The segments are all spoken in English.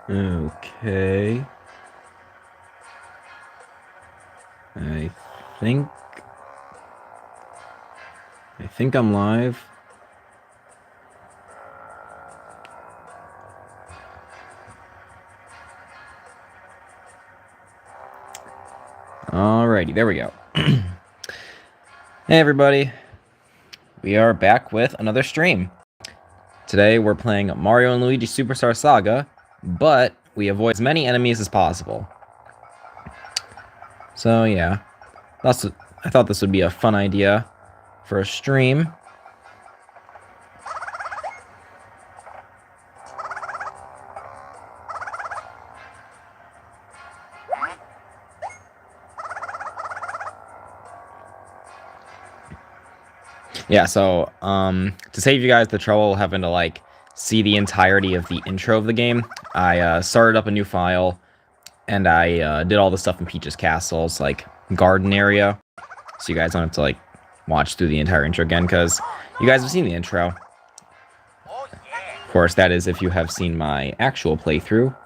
Okay. I think... I think I'm live. Alrighty, there we go. Hey everybody. We are back with another stream. Today we're playing Mario and Luigi Superstar Saga, but we avoid as many enemies as possible. So yeah, I thought this would be a fun idea for a stream. Yeah, so to save you guys the trouble of having to like see the entirety of the intro of the game, I started up a new file and I did all the stuff in Peach's Castle's like garden area, so you guys don't have to like watch through the entire intro again because you guys have seen the intro. Of course, that is if you have seen my actual playthrough.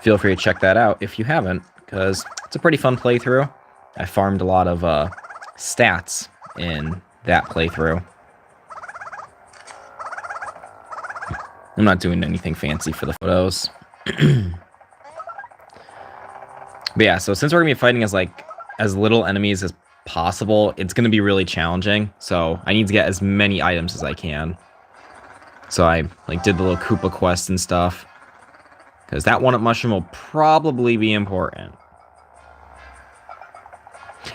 Feel free to check that out if you haven't, because it's a pretty fun playthrough. I farmed a lot of stats in that playthrough. I'm not doing anything fancy for the photos. But yeah, so since we're gonna be fighting as little enemies as possible, it's gonna be really challenging. So I need to get as many items as I can. So I like did the little Koopa quest and stuff, because that one-up mushroom will probably be important.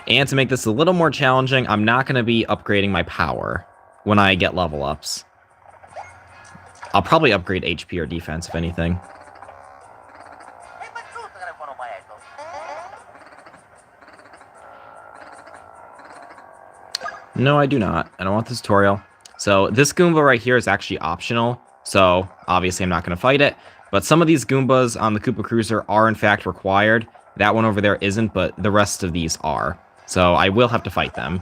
And to make this a little more challenging, I'm not going to be upgrading my power when I get level ups. I'll probably upgrade HP or defense, if anything. No, I do not. I don't want this tutorial. So this Goomba right here is actually optional, so obviously I'm not going to fight it. But some of these Goombas on the Koopa Cruiser are in fact required. That one over there isn't, but the rest of these are. So I will have to fight them.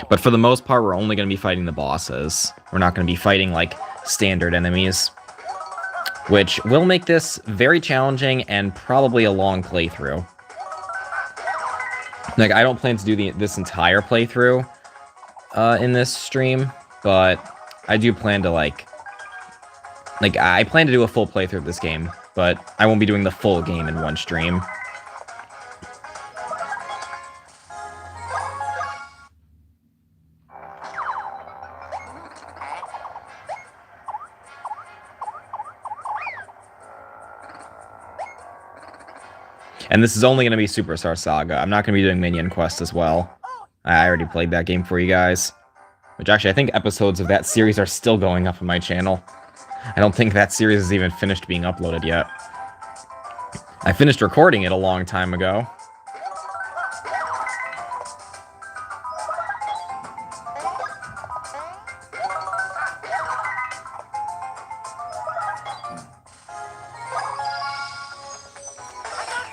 But for the most part, we're only going to be fighting the bosses. We're not going to be fighting, like, standard enemies. Which will make this very challenging and probably a long playthrough. Like, I don't plan to do this entire playthrough in this stream, but I do plan to, I plan to do a full playthrough of this game, but I won't be doing the full game in one stream. And this is only going to be Superstar Saga. I'm not going to be doing Minion Quest as well. I already played that game for you guys. Which actually, I think episodes of that series are still going up on my channel. I don't think that series is even finished being uploaded yet. I finished recording it a long time ago.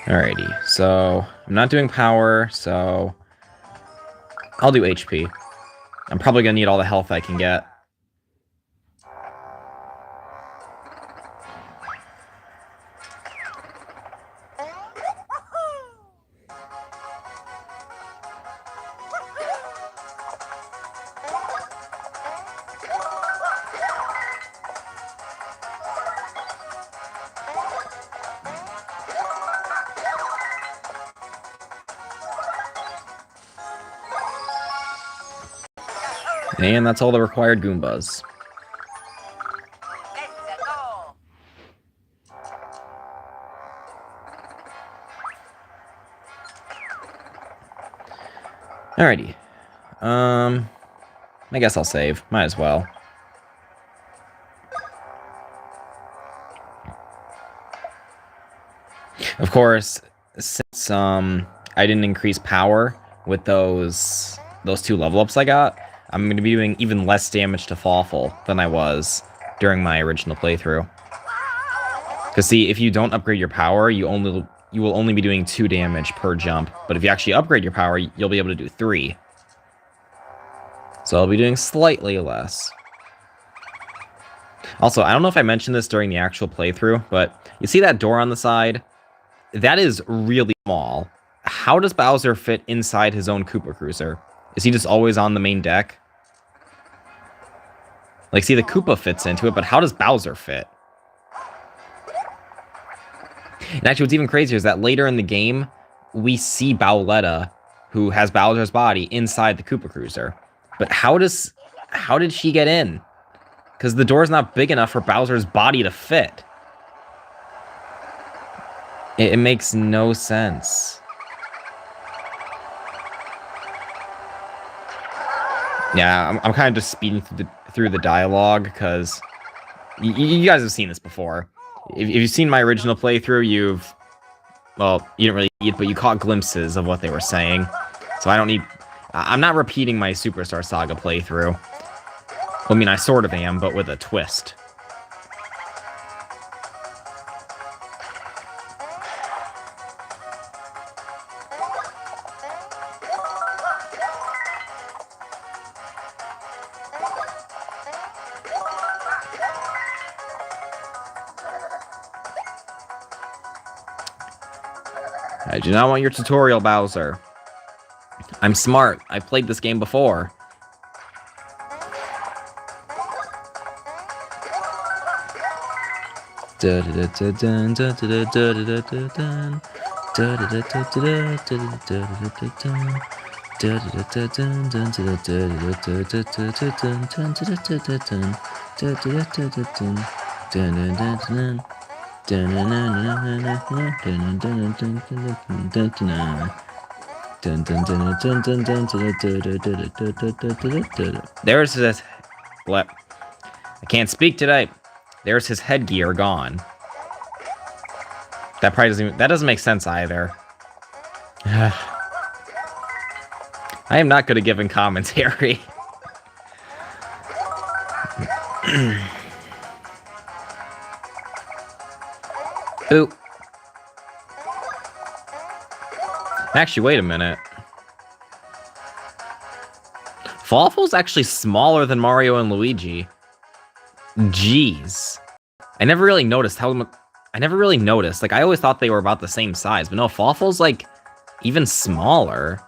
Alrighty, so I'm not doing power, so I'll do HP. I'm probably gonna need all the health I can get. And that's all the required Goombas. Alrighty. I guess I'll save. Might as well. Of course, since I didn't increase power with those two level ups I got, I'm going to be doing even less damage to Fawful than I was during my original playthrough. Because see, if you don't upgrade your power, you will only be doing 2 damage per jump. But if you actually upgrade your power, you'll be able to do 3. So I'll be doing slightly less. Also, I don't know if I mentioned this during the actual playthrough, but you see that door on the side? That is really small. How does Bowser fit inside his own Koopa Cruiser? Is he just always on the main deck? Like, see, the Koopa fits into it, but how does Bowser fit? And actually, what's even crazier is that later in the game, we see Bowletta, who has Bowser's body, inside the Koopa Cruiser. But how did she get in? Because the door's not big enough for Bowser's body to fit. It makes no sense. Yeah, I'm kind of just speeding through the dialogue, because you guys have seen this before. If you've seen my original playthrough, well, you didn't really see it, but you caught glimpses of what they were saying. So I'm not repeating my Superstar Saga playthrough. Well, I mean, I sort of am, but with a twist. I do not want your tutorial, Bowser. I'm smart. I've played this game before. There's his... What? I can't speak today. There's his headgear gone. That probably doesn't make sense either. I am not good at giving commentary. Ooh. Actually, wait a minute. Falafel's actually smaller than Mario and Luigi. Jeez. I never really noticed. Like, I always thought they were about the same size, but no, Falafel's, like, even smaller.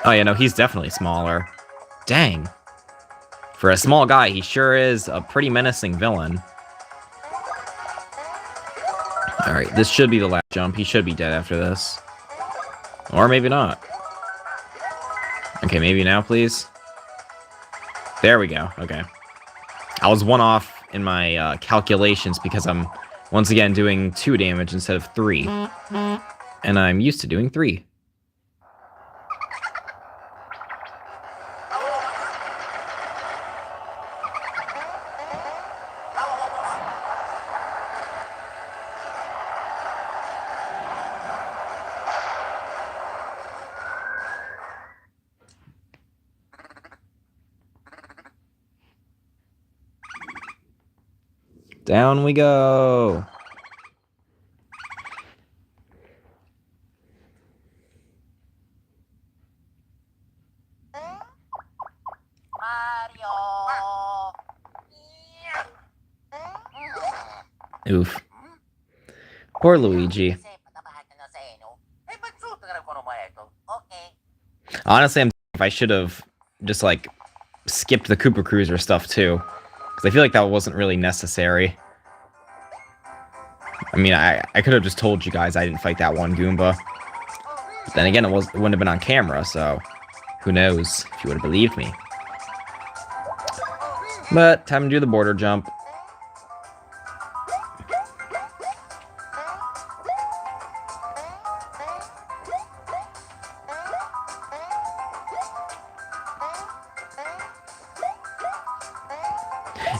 Oh, yeah, no, he's definitely smaller. Dang. For a small guy, he sure is a pretty menacing villain. Alright, this should be the last jump. He should be dead after this. Or maybe not. Okay, maybe now, please. There we go. Okay. I was one off in my calculations because I'm, once again, doing 2 damage instead of 3. And I'm used to doing 3. Down we go. Oof. Poor Luigi. Honestly, if I should have just, like, skipped the Koopa Cruiser stuff, too. Because I feel like that wasn't really necessary. I mean, I could have just told you guys I didn't fight that one Goomba. But then again, it wouldn't have been on camera, so who knows if you would have believed me. But, time to do the border jump.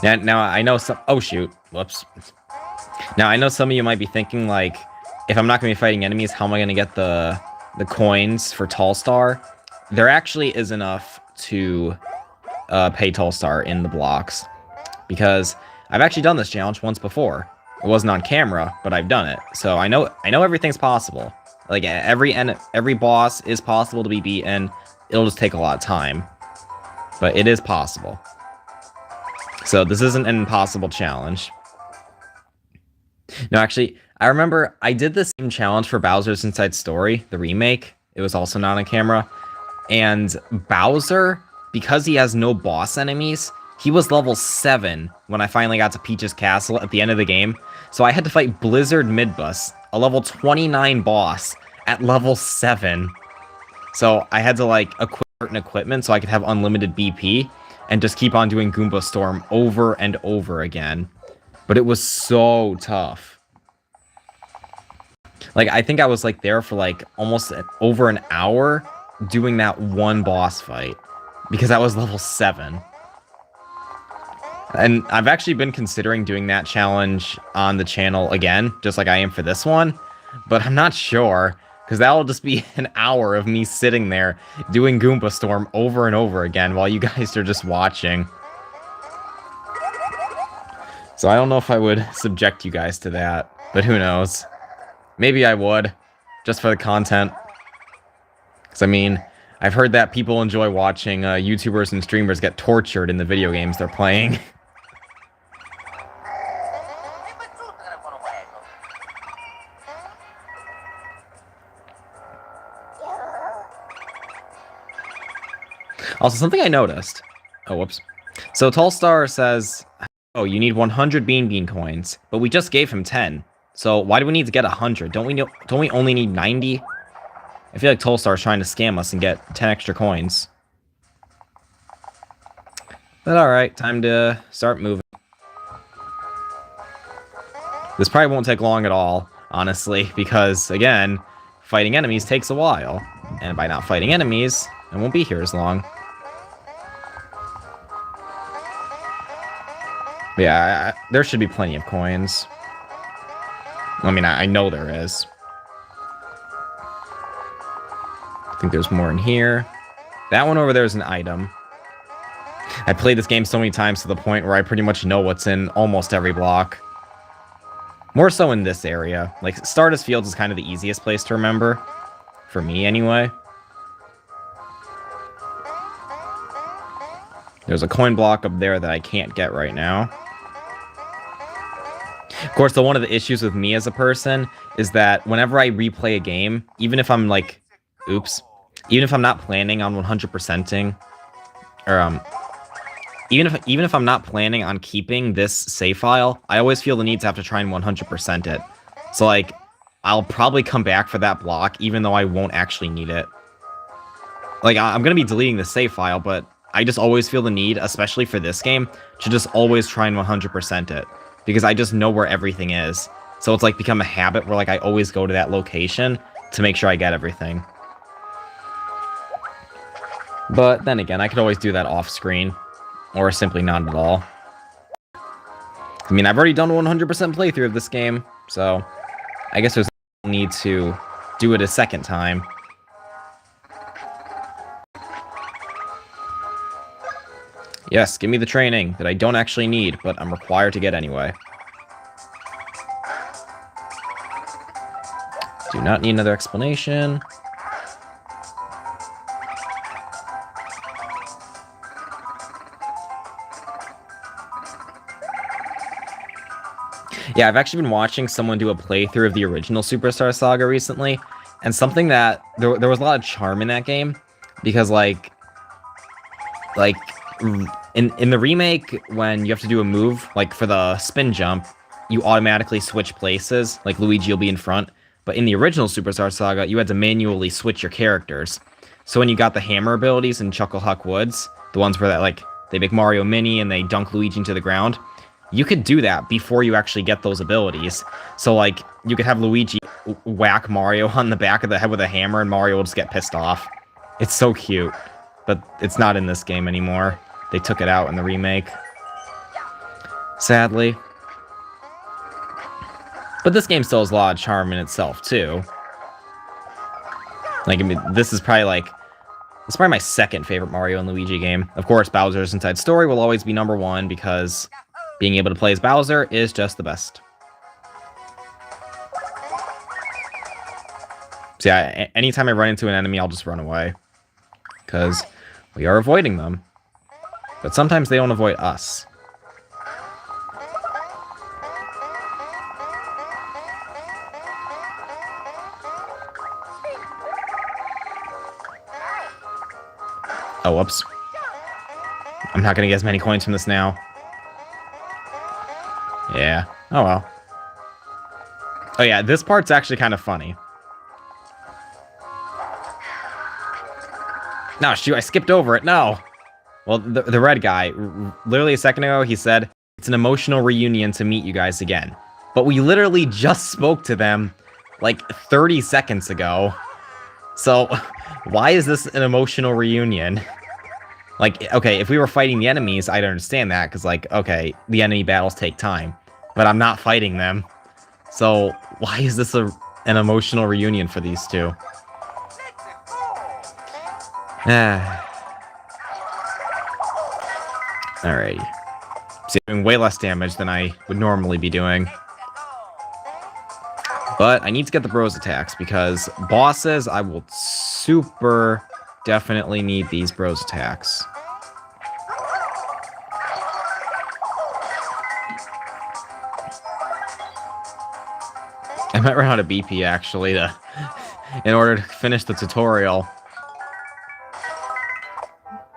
Now I know some... Oh, shoot. Whoops. Now, I know some of you might be thinking, like, if I'm not going to be fighting enemies, how am I going to get the coins for Tall Star? There actually is enough to pay Tall Star in the blocks. Because I've actually done this challenge once before. It wasn't on camera, but I've done it. So I know everything's possible. Like, every boss is possible to be beaten. It'll just take a lot of time. But it is possible. So this isn't an impossible challenge. No, actually, I remember I did the same challenge for Bowser's Inside Story, the remake. It was also not on camera. And Bowser, because he has no boss enemies, he was level 7 when I finally got to Peach's Castle at the end of the game. So I had to fight Blizzard Midbus, a level 29 boss, at level 7. So I had to, like, equip certain equipment so I could have unlimited BP and just keep on doing Goomba Storm over and over again. But it was so tough. Like, I think I was, like, there for, like, almost over an hour doing that one boss fight. Because I was level 7. And I've actually been considering doing that challenge on the channel again, just like I am for this one. But I'm not sure, because that'll just be an hour of me sitting there doing Goomba Storm over and over again while you guys are just watching. So I don't know if I would subject you guys to that, but who knows. Maybe I would, just for the content. Because, I mean, I've heard that people enjoy watching YouTubers and streamers get tortured in the video games they're playing. Also, something I noticed. Oh, whoops. So Tallstar says, oh, you need 100 Bean coins, but we just gave him 10. So why do we need to get 100? Don't we only need 90? I feel like Tallstar is trying to scam us and get 10 extra coins. But alright, time to start moving. This probably won't take long at all, honestly, because, again, fighting enemies takes a while. And by not fighting enemies, I won't be here as long. But yeah, there should be plenty of coins. I mean, I know there is. I think there's more in here. That one over there is an item. I played this game so many times to the point where I pretty much know what's in almost every block. More so in this area. Like, Stardust Fields is kind of the easiest place to remember. For me, anyway. There's a coin block up there that I can't get right now. Of course, one of the issues with me as a person is that whenever I replay a game, even if I'm like, even if I'm not planning on 100%ing, or even if I'm not planning on keeping this save file, I always feel the need to have to try and 100% it. So like, I'll probably come back for that block, even though I won't actually need it. Like, I'm gonna be deleting the save file, but I just always feel the need, especially for this game, to just always try and 100% it. Because I just know where everything is. So it's like become a habit where like I always go to that location to make sure I get everything. But then again, I could always do that off screen. Or simply not at all. I mean, I've already done a 100% playthrough of this game. So I guess there's no need to do it a second time. Yes, give me the training that I don't actually need, but I'm required to get anyway. Do not need another explanation. Yeah, I've actually been watching someone do a playthrough of the original Superstar Saga recently, and something that there was a lot of charm in that game, because like in the remake, when you have to do a move, like for the spin jump, you automatically switch places, like Luigi will be in front. But in the original Superstar Saga, you had to manually switch your characters. So when you got the hammer abilities in Chucklehuck Woods, the ones where that like they make Mario Mini and they dunk Luigi into the ground, you could do that before you actually get those abilities. So like you could have Luigi whack Mario on the back of the head with a hammer and Mario will just get pissed off. It's so cute. But it's not in this game anymore. They took it out in the remake. Sadly. But this game still has a lot of charm in itself, too. Like, I mean, this is probably my second favorite Mario and Luigi game. Of course, Bowser's Inside Story will always be number one, because being able to play as Bowser is just the best. So yeah, anytime I run into an enemy, I'll just run away. Because we are avoiding them. But sometimes they don't avoid us. Oh, whoops. I'm not gonna get as many coins from this now. Yeah. Oh, well. Oh, yeah, this part's actually kind of funny. No, shoot, I skipped over it. No. Well, the red guy, literally a second ago, he said, it's an emotional reunion to meet you guys again. But we literally just spoke to them, like, 30 seconds ago. So, why is this an emotional reunion? Like, okay, if we were fighting the enemies, I'd understand that, because, like, okay, the enemy battles take time. But I'm not fighting them. So, why is this an emotional reunion for these two? Alrighty. So doing way less damage than I would normally be doing. But I need to get the bros attacks, because bosses, I will super definitely need these bros attacks. I might run out of BP, actually, in order to finish the tutorial.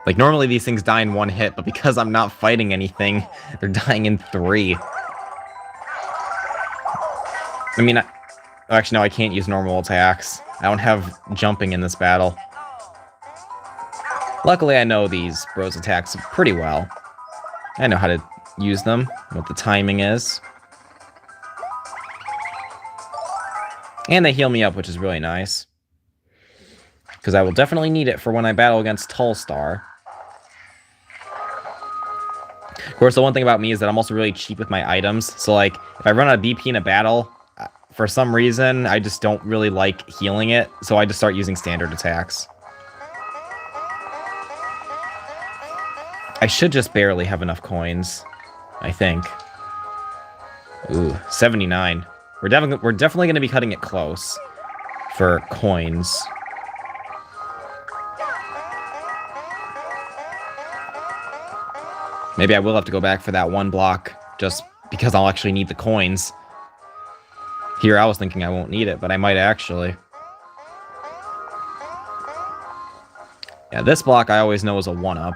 Like, normally these things die in one hit, but because I'm not fighting anything, they're dying in 3. I mean, actually, no, I can't use normal attacks. I don't have jumping in this battle. Luckily, I know these bros attacks pretty well. I know how to use them, what the timing is. And they heal me up, which is really nice. Because I will definitely need it for when I battle against Tallstar. Of course, the one thing about me is that I'm also really cheap with my items. So, like, if I run out of BP in a battle, for some reason, I just don't really like healing it. So I just start using standard attacks. I should just barely have enough coins, I think. Ooh, 79. We're definitely going to be cutting it close for coins. Maybe I will have to go back for that one block, just because I'll actually need the coins. Here, I was thinking I won't need it, but I might actually. Yeah, this block I always know is a 1-up.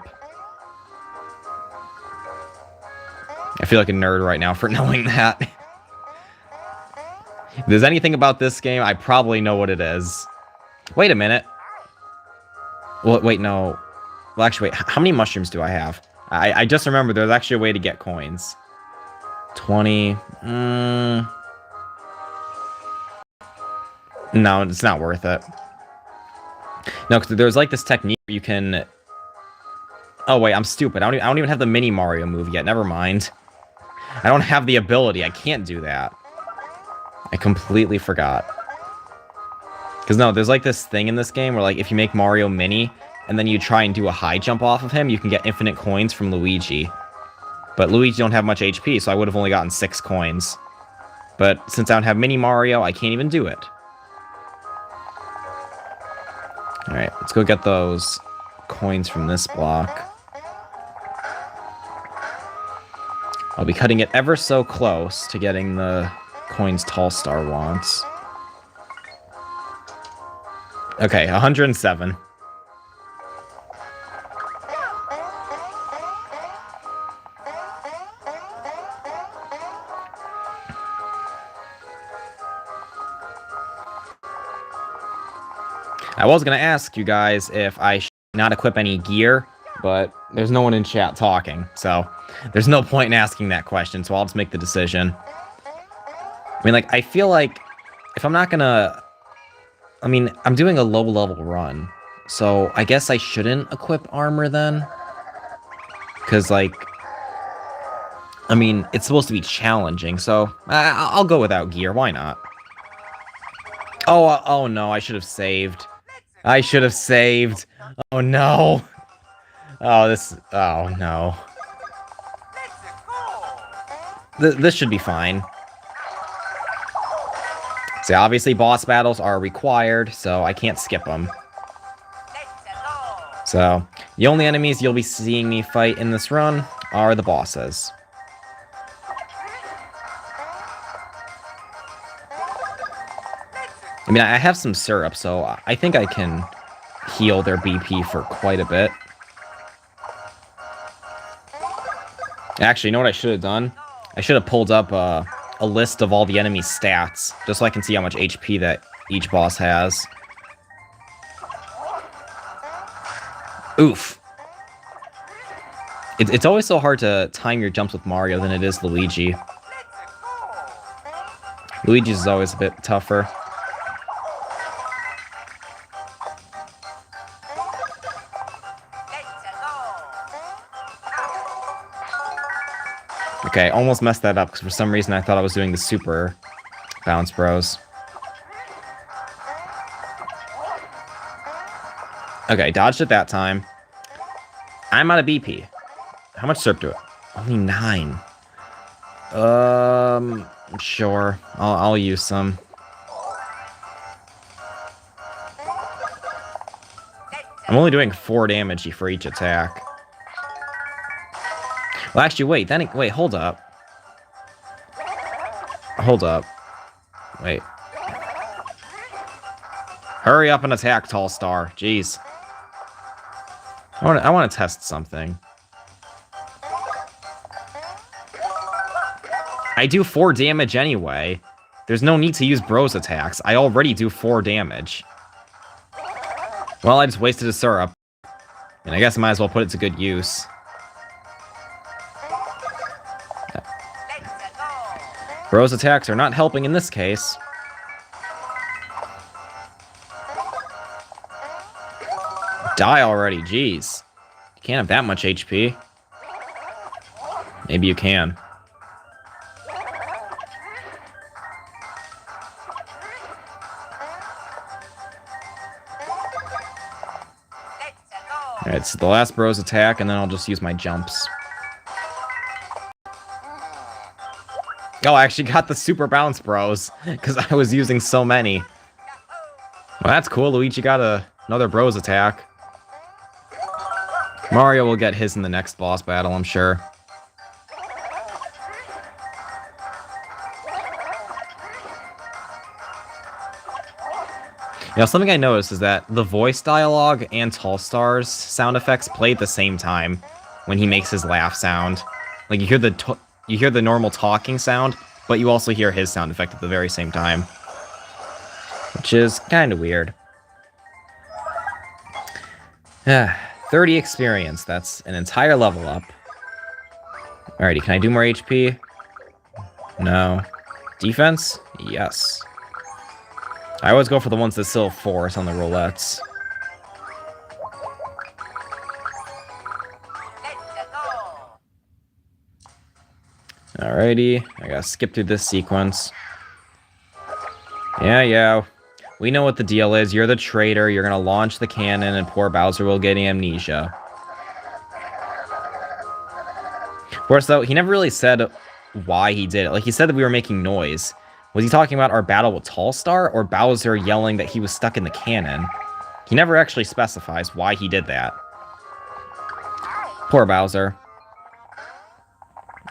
I feel like a nerd right now for knowing that. If there's anything about this game, I probably know what it is. Wait a minute. Well, wait, no. Well, actually, wait. How many mushrooms do I have? I just remembered there's actually a way to get coins. 20. No, it's not worth it. No, because there's like this technique where you can... Oh, wait, I'm stupid. I don't even have the mini Mario move yet. Never mind. I don't have the ability. I can't do that. I completely forgot. Because, no, there's like this thing in this game where, like, if you make Mario mini, and then you try and do a high jump off of him, you can get infinite coins from Luigi. But Luigi don't have much HP, so I would have only gotten 6 coins. But since I don't have mini Mario, I can't even do it. Alright, let's go get those coins from this block. I'll be cutting it ever so close to getting the coins Tallstar wants. Okay, 107. I was going to ask you guys if I should not equip any gear, but there's no one in chat talking, so there's no point in asking that question, so I'll just make the decision. I mean, like, I feel like if I'm not going to... I mean, I'm doing a low-level run, so I guess I shouldn't equip armor then? Because, like... I mean, it's supposed to be challenging, so I'll go without gear. Why not? Oh no, I should have saved. I should have saved. Oh no. Oh no. This should be fine. See, obviously boss battles are required, so I can't skip them. So, the only enemies you'll be seeing me fight in this run are the bosses. I mean, I have some syrup, so I think I can heal their BP for quite a bit. Actually, you know what I should have done? I should have pulled up a list of all the enemy's stats, just so I can see how much HP that each boss has. Oof. It's always so hard to time your jumps with Mario than it is Luigi. Luigi's is always a bit tougher. Okay, almost messed that up because for some reason I thought I was doing the super bounce bros. Okay, dodged it that time. I'm out of BP. How much syrup do it? Only 9. Sure. I'll use some. I'm only doing 4 damage for each attack. Well, actually, wait, hold up. Hold up. Wait. Hurry up and attack, Tall Star. Jeez. I want to test something. I do 4 damage anyway. There's no need to use Bros attacks. I already do 4 damage. Well, I just wasted a syrup. And I guess I might as well put it to good use. Bros attacks are not helping in this case. Die already, jeez. You can't have that much HP. Maybe you can. Alright, so the last Bros attack, and then I'll just use my jumps. Oh, I actually got the super bounce Bros, because I was using so many. Well, that's cool. Luigi got another Bros attack. Mario will get his in the next boss battle, I'm sure. You know, something I noticed is that the voice dialogue and Tall Star's sound effects play at the same time when he makes his laugh sound. Like, you hear the normal talking sound, but you also hear his sound effect at the very same time. Which is kind of weird. 30 experience. That's an entire level up. Alrighty, can I do more HP? No. Defense? Yes. I always go for the ones that still force on the roulettes. Alrighty, I gotta skip through this sequence. Yeah. We know what the deal is. You're the traitor. You're gonna launch the cannon, and poor Bowser will get amnesia. Of course, though, he never really said why he did it. Like, he said that we were making noise. Was he talking about our battle with Tall Star, or Bowser yelling that he was stuck in the cannon? He never actually specifies why he did that. Poor Bowser.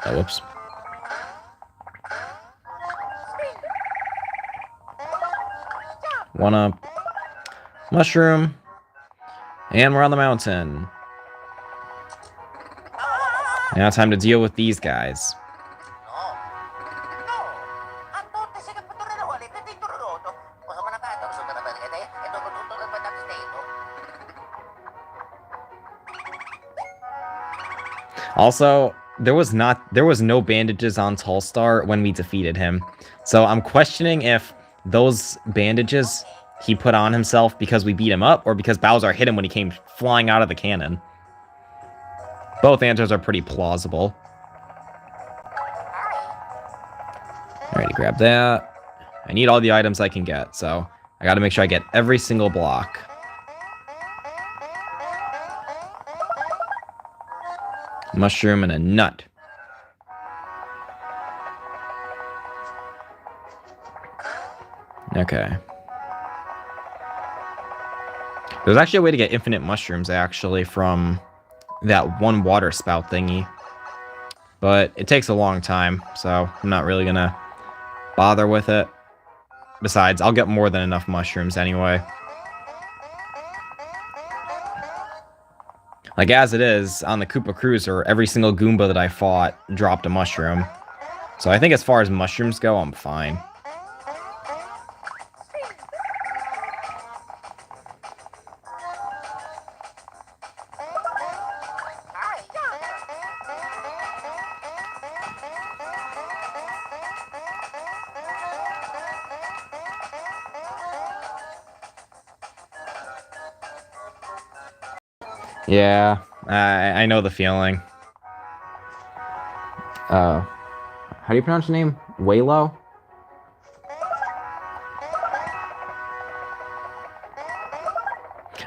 Oh, whoops. One up. Mushroom. And we're on the mountain. Now time to deal with these guys. Also, there was no bandages on Tall Star when we defeated him. So I'm questioning if those bandages he put on himself because we beat him up, or because Bowser hit him when he came flying out of the cannon. Both answers are pretty plausible. Alrighty, grab that. I need all the items I can get, so I gotta make sure I get every single block. Mushroom and a nut. Okay. There's actually a way to get infinite mushrooms, actually, from that one water spout thingy. But it takes a long time, so I'm not really gonna bother with it. Besides, I'll get more than enough mushrooms anyway. Like, as it is, on the Koopa Cruiser, every single Goomba that I fought dropped a mushroom. So I think as far as mushrooms go, I'm fine. Yeah, I know the feeling. How do you pronounce your name? Waylo?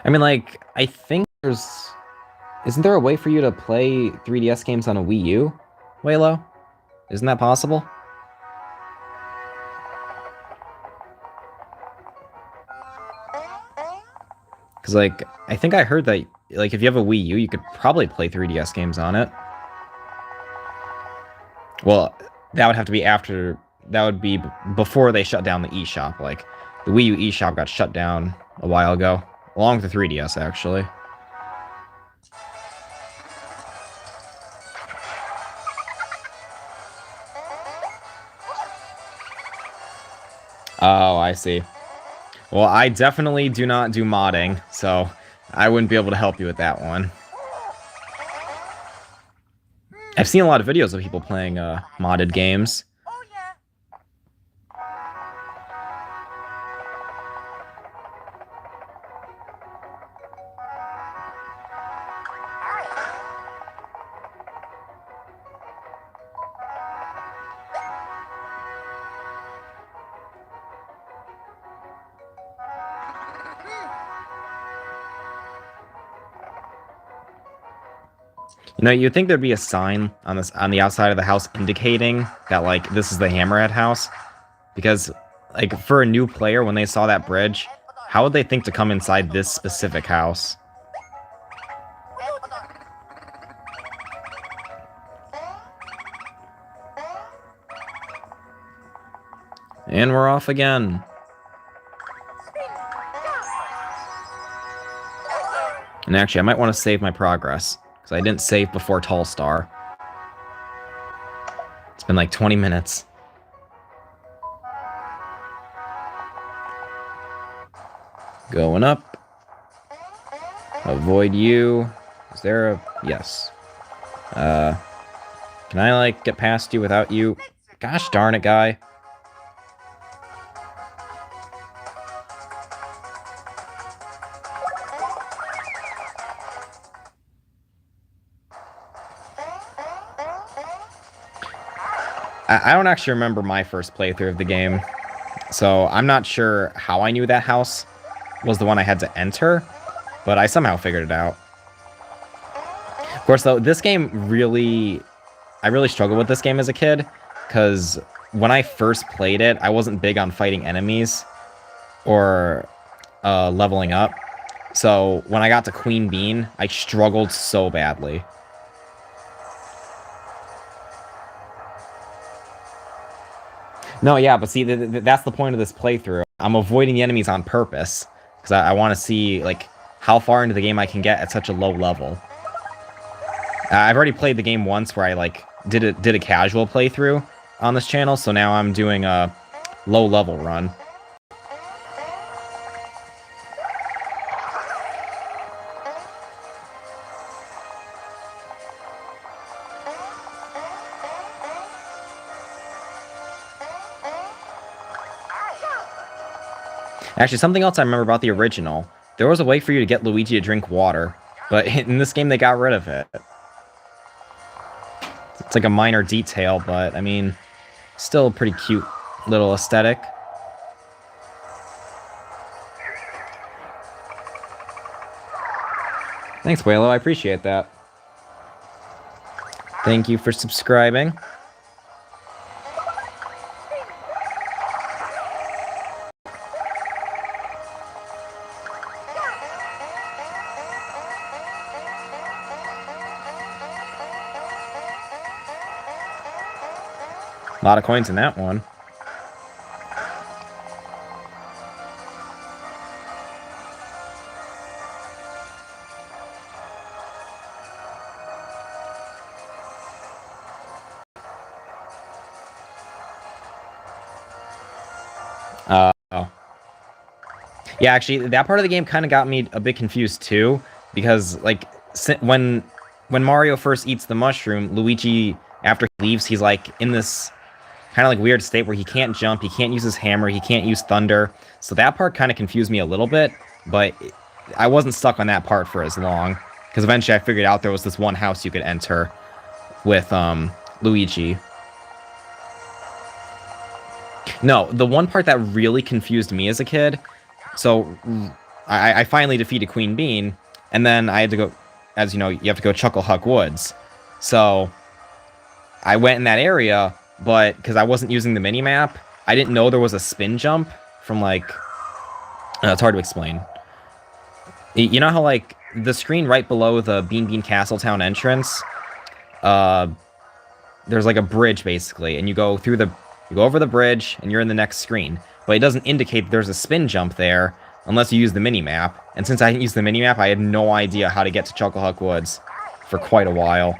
I mean, like, I think there's... Isn't there a way for you to play 3DS games on a Wii U, Waylo? Isn't that possible? Because, like, I think I heard that, like, if you have a Wii U, you could probably play 3DS games on it. Well, that would have to be after... That would be before they shut down the eShop. Like, the Wii U eShop got shut down a while ago. Along with the 3DS, actually. Oh, I see. Well, I definitely do not do modding, so I wouldn't be able to help you with that one. I've seen a lot of videos of people playing modded games. You know, you'd think there'd be a sign on the outside of the house indicating that, like, this is the Hammerhead house, because, like, for a new player, when they saw that bridge, how would they think to come inside this specific house? And we're off again. And actually, I might want to save my progress, because I didn't save before Tall Star. It's been like 20 minutes. Going up. Avoid you. Is there a... Yes. Can I, like, get past you without you? Gosh darn it, guy. I don't actually remember my first playthrough of the game, so I'm not sure how I knew that house was the one I had to enter, but I somehow figured it out. Of course, though, this game really... I really struggled with this game as a kid, because when I first played it, I wasn't big on fighting enemies or leveling up. So when I got to Queen Bean, I struggled so badly. No, yeah, but see, that's the point of this playthrough. I'm avoiding the enemies on purpose, because I want to see, like, how far into the game I can get at such a low level. I've already played the game once where I, like, did a casual playthrough on this channel, so now I'm doing a low-level run. Actually, something else I remember about the original. There was a way for you to get Luigi to drink water, but in this game they got rid of it. It's like a minor detail, but, I mean, still a pretty cute little aesthetic. Thanks, Waylo, I appreciate that. Thank you for subscribing. A lot of coins in that one. Oh. Yeah, actually, that part of the game kind of got me a bit confused too, because like when Mario first eats the mushroom, Luigi after he leaves, he's like in this kind of like weird state where he can't jump, he can't use his hammer, he can't use thunder. So that part kind of confused me a little bit, but I wasn't stuck on that part for as long because eventually I figured out there was this one house you could enter with Luigi. No, the one part that really confused me as a kid. So I finally defeated Queen Bean, and then I had to go, as you know, you have to go Chuckle Huck Woods. So I went in that area, but because I wasn't using the mini map, I didn't know there was a spin jump from like. It's hard to explain. You know how like the screen right below the Bean Bean Castle Town entrance, there's like a bridge basically, and you go over the bridge, and you're in the next screen. But it doesn't indicate there's a spin jump there unless you use the mini map. And since I didn't use the mini map, I had no idea how to get to Chuckle Huck Woods for quite a while.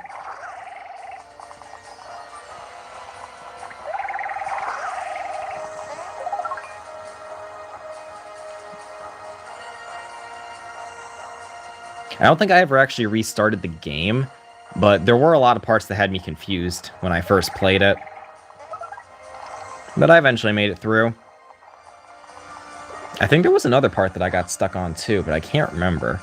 I don't think I ever actually restarted the game, but there were a lot of parts that had me confused when I first played it. But I eventually made it through. I think there was another part that I got stuck on too, but I can't remember.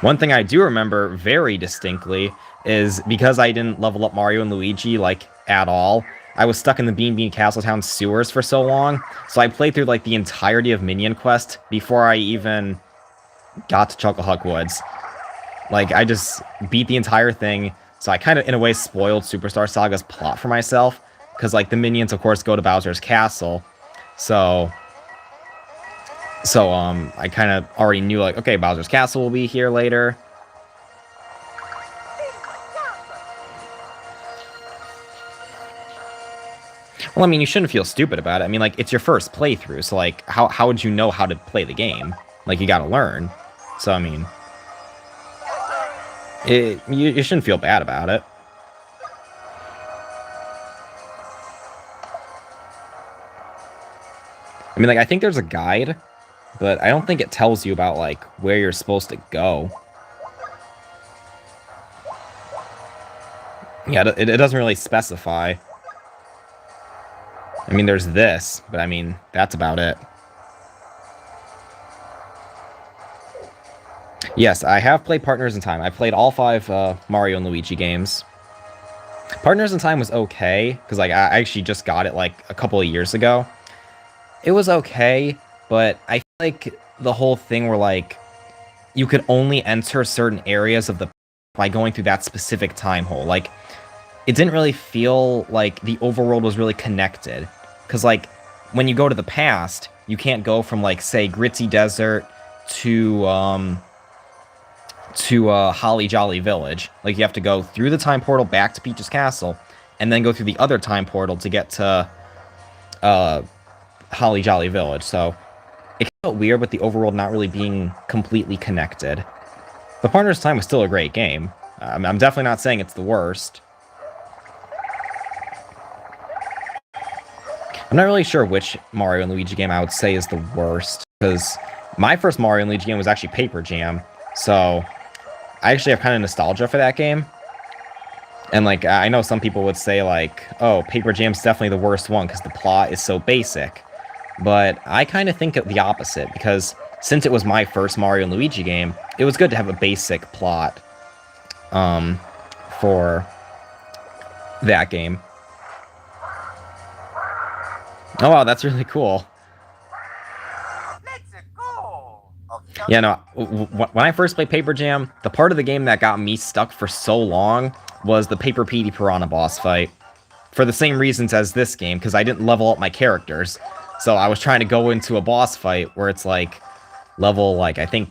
One thing I do remember very distinctly is because I didn't level up Mario and Luigi, like, at all, I was stuck in the Bean Bean Castletown sewers for so long, so I played through, like, the entirety of Minion Quest before I even got to Chuckle Huck Woods. Like, I just beat the entire thing, so I kind of, in a way, spoiled Superstar Saga's plot for myself, because, like, the minions, of course, go to Bowser's Castle, so I kind of already knew, like, okay, Bowser's Castle will be here later. Well, I mean, you shouldn't feel stupid about it. I mean, like, it's your first playthrough, so, like, how would you know how to play the game? Like, you gotta learn. So, I mean, you shouldn't feel bad about it. I mean, like, I think there's a guide, but I don't think it tells you about, like, where you're supposed to go. Yeah, it doesn't really specify. I mean, there's this, but I mean, that's about it. Yes, I have played Partners in Time. I played all 5 Mario and Luigi games. Partners in Time was okay, because like I actually just got it like a couple of years ago. It was okay, but I feel like the whole thing where like you could only enter certain areas of the by going through that specific time hole. Like, it didn't really feel like the overworld was really connected. Because, like, when you go to the past, you can't go from, like, say, Gritzy Desert to Holly Jolly Village. Like, you have to go through the time portal back to Peach's Castle, and then go through the other time portal to get to Holly Jolly Village. So, it felt weird with the overworld not really being completely connected. The Partners Time was still a great game. I'm definitely not saying it's the worst. I'm not really sure which Mario and Luigi game I would say is the worst, because my first Mario and Luigi game was actually Paper Jam, so I actually have kind of nostalgia for that game. And, like, I know some people would say, like, oh, Paper Jam's definitely the worst one because the plot is so basic. But I kind of think the opposite, because since it was my first Mario and Luigi game, it was good to have a basic plot for that game. Oh, wow, that's really cool. Yeah, no, when I first played Paper Jam, the part of the game that got me stuck for so long was the Paper Petey Piranha boss fight. For the same reasons as this game, because I didn't level up my characters. So I was trying to go into a boss fight where it's like level, like, I think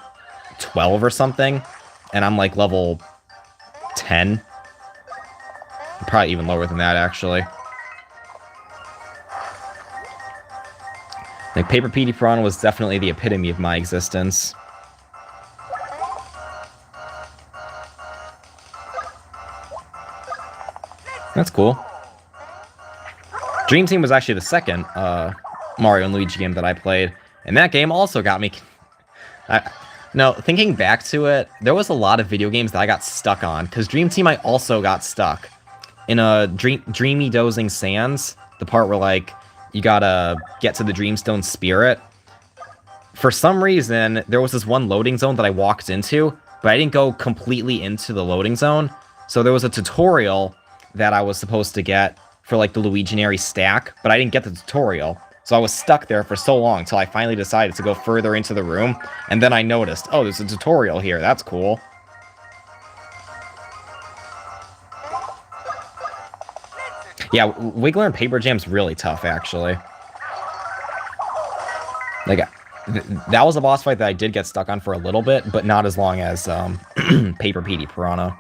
12 or something, and I'm like level 10. Probably even lower than that, actually. Like, Paper Petey Piranha was definitely the epitome of my existence. That's cool. Dream Team was actually the second Mario and Luigi game that I played, and that game also got me... No, thinking back to it, there was a lot of video games that I got stuck on, because Dream Team I also got stuck. In a Dreamy Dozing Sands, the part where, like, you gotta get to the Dreamstone Spirit. For some reason, there was this one loading zone that I walked into, but I didn't go completely into the loading zone. So there was a tutorial that I was supposed to get for, like, the Luiginary stack, but I didn't get the tutorial. So I was stuck there for so long until I finally decided to go further into the room, and then I noticed, oh, there's a tutorial here, that's cool. Yeah, Wiggler and Paper Jam's really tough, actually. Like, that was a boss fight that I did get stuck on for a little bit, but not as long as Paper Petey Piranha.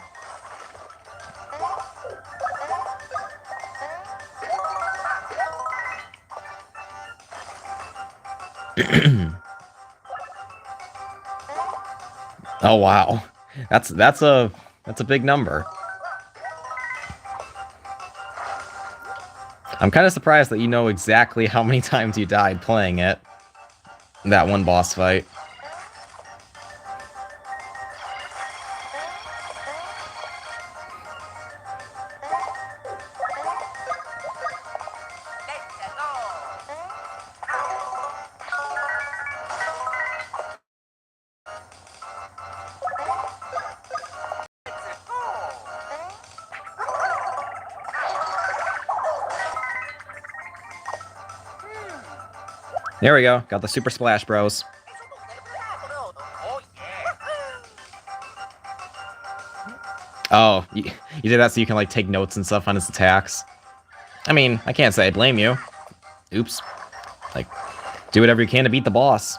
Oh wow, that's a big number. I'm kind of surprised that you know exactly how many times you died playing it. That one boss fight. There we go. Got the Super Splash Bros. Oh, you did that so you can, like, take notes and stuff on his attacks. I mean, I can't say I blame you. Oops. Like, do whatever you can to beat the boss.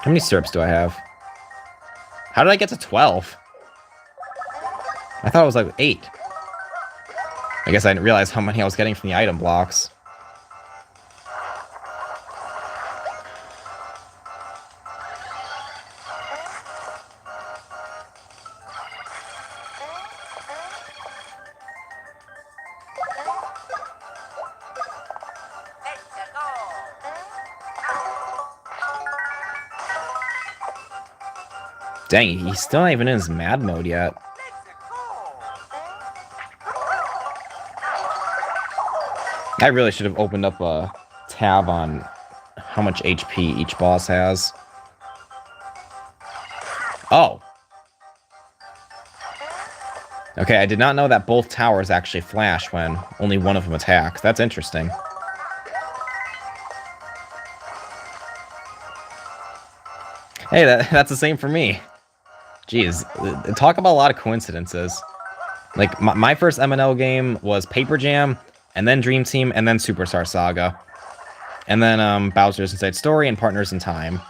How many syrups do I have? How did I get to 12? I thought it was like 8. I guess I didn't realize how many I was getting from the item blocks. Dang, he's still not even in his mad mode yet. I really should have opened up a tab on how much HP each boss has. Oh. Okay, I did not know that both towers actually flash when only one of them attacks. That's interesting. Hey, that's the same for me. Jeez, talk about a lot of coincidences. Like, my first M&L game was Paper Jam, and then Dream Team, and then Superstar Saga. And then Bowser's Inside Story and Partners in Time.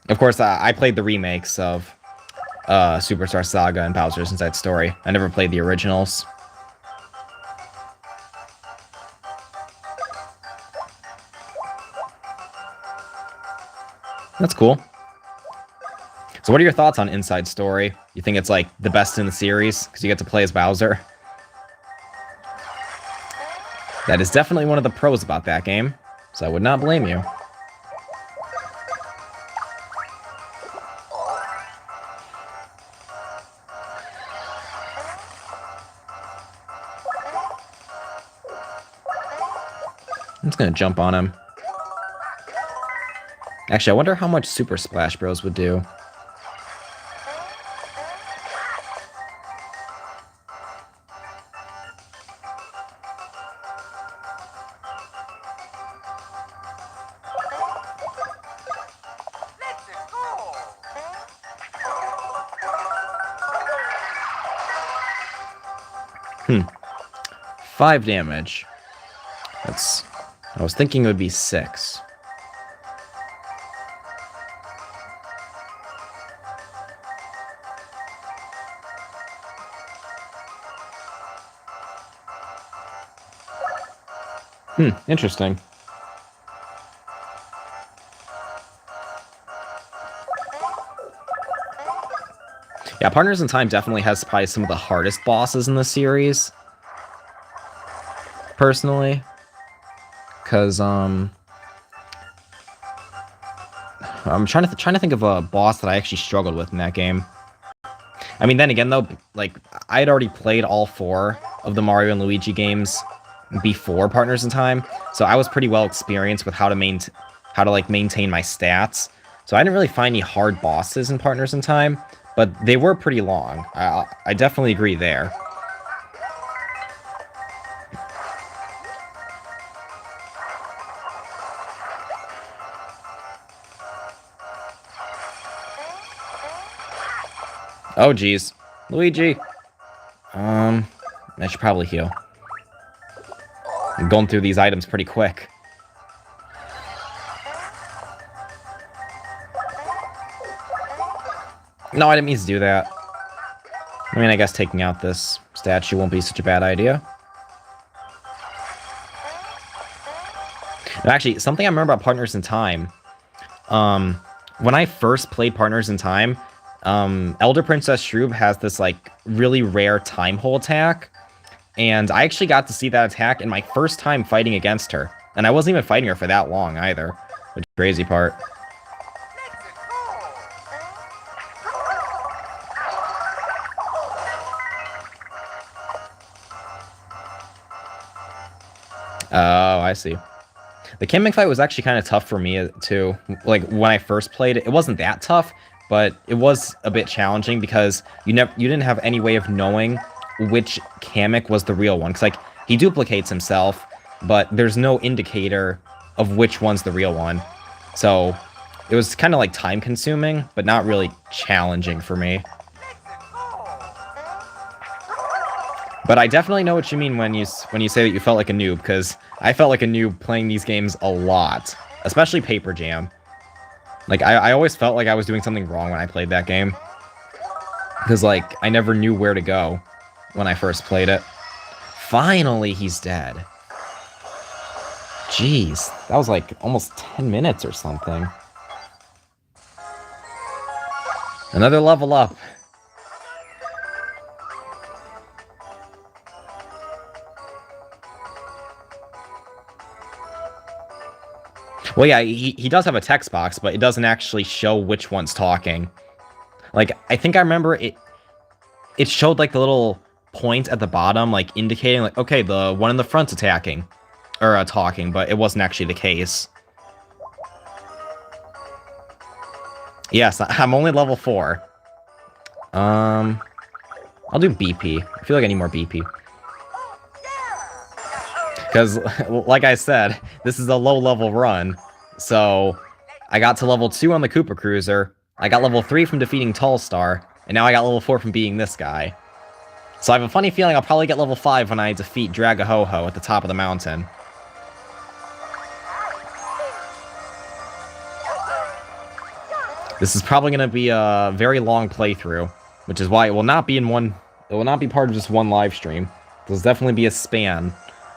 Of course, I played the remakes of Superstar Saga and Bowser's Inside Story. I never played the originals. That's cool. So what are your thoughts on Inside Story? You think it's, like, the best in the series because you get to play as Bowser? That is definitely one of the pros about that game, so I would not blame you. I'm just gonna jump on him. Actually, I wonder how much Super Splash Bros would do. Hmm. 5 damage. That's... I was thinking it would be 6. Interesting. Yeah, Partners in Time definitely has probably some of the hardest bosses in the series, personally. Because, I'm trying to think of a boss that I actually struggled with in that game. I mean, then again, though, like, I had already played all 4 of the Mario and Luigi games before Partners in Time, so I was pretty well experienced with how to maintain my stats. So I didn't really find any hard bosses in Partners in Time, but they were pretty long. I definitely agree there. Oh, geez. Luigi. I should probably heal. I'm going through these items pretty quick. No, I didn't mean to do that. I mean, I guess taking out this statue won't be such a bad idea. Actually, something I remember about Partners in Time, when I first played Partners in Time, Elder Princess Shroob has this, like, really rare time hole attack, and I actually got to see that attack in my first time fighting against her, and I wasn't even fighting her for that long, either, which is the crazy part. Oh, I see. The Kamek fight was actually kind of tough for me, too. Like, when I first played it, it wasn't that tough, but it was a bit challenging because you didn't have any way of knowing which Kamek was the real one. Because, like, he duplicates himself, but there's no indicator of which one's the real one. So, it was kind of, like, time-consuming, but not really challenging for me. But I definitely know what you mean when you say that you felt like a noob, because I felt like a noob playing these games a lot. Especially Paper Jam. Like, I always felt like I was doing something wrong when I played that game. Because, like, I never knew where to go when I first played it. Finally, he's dead. Jeez, that was like almost 10 minutes or something. Another level up. Well, yeah, he does have a text box, but it doesn't actually show which one's talking. Like, I think I remember it showed, like, the little point at the bottom, like, indicating, like, okay, the one in the front's attacking. Or, talking, but it wasn't actually the case. Yes, I'm only level 4. I'll do BP. I feel like I need more BP. Because, like I said, this is a low-level run. So, I got to level 2 on the Koopa Cruiser, I got level 3 from defeating Tallstar, and now I got level 4 from beating this guy. So I have a funny feeling I'll probably get level 5 when I defeat Dragaho-Ho at the top of the mountain. This is probably going to be a very long playthrough, which is why it will not be it will not be part of just one live stream. There'll definitely be a span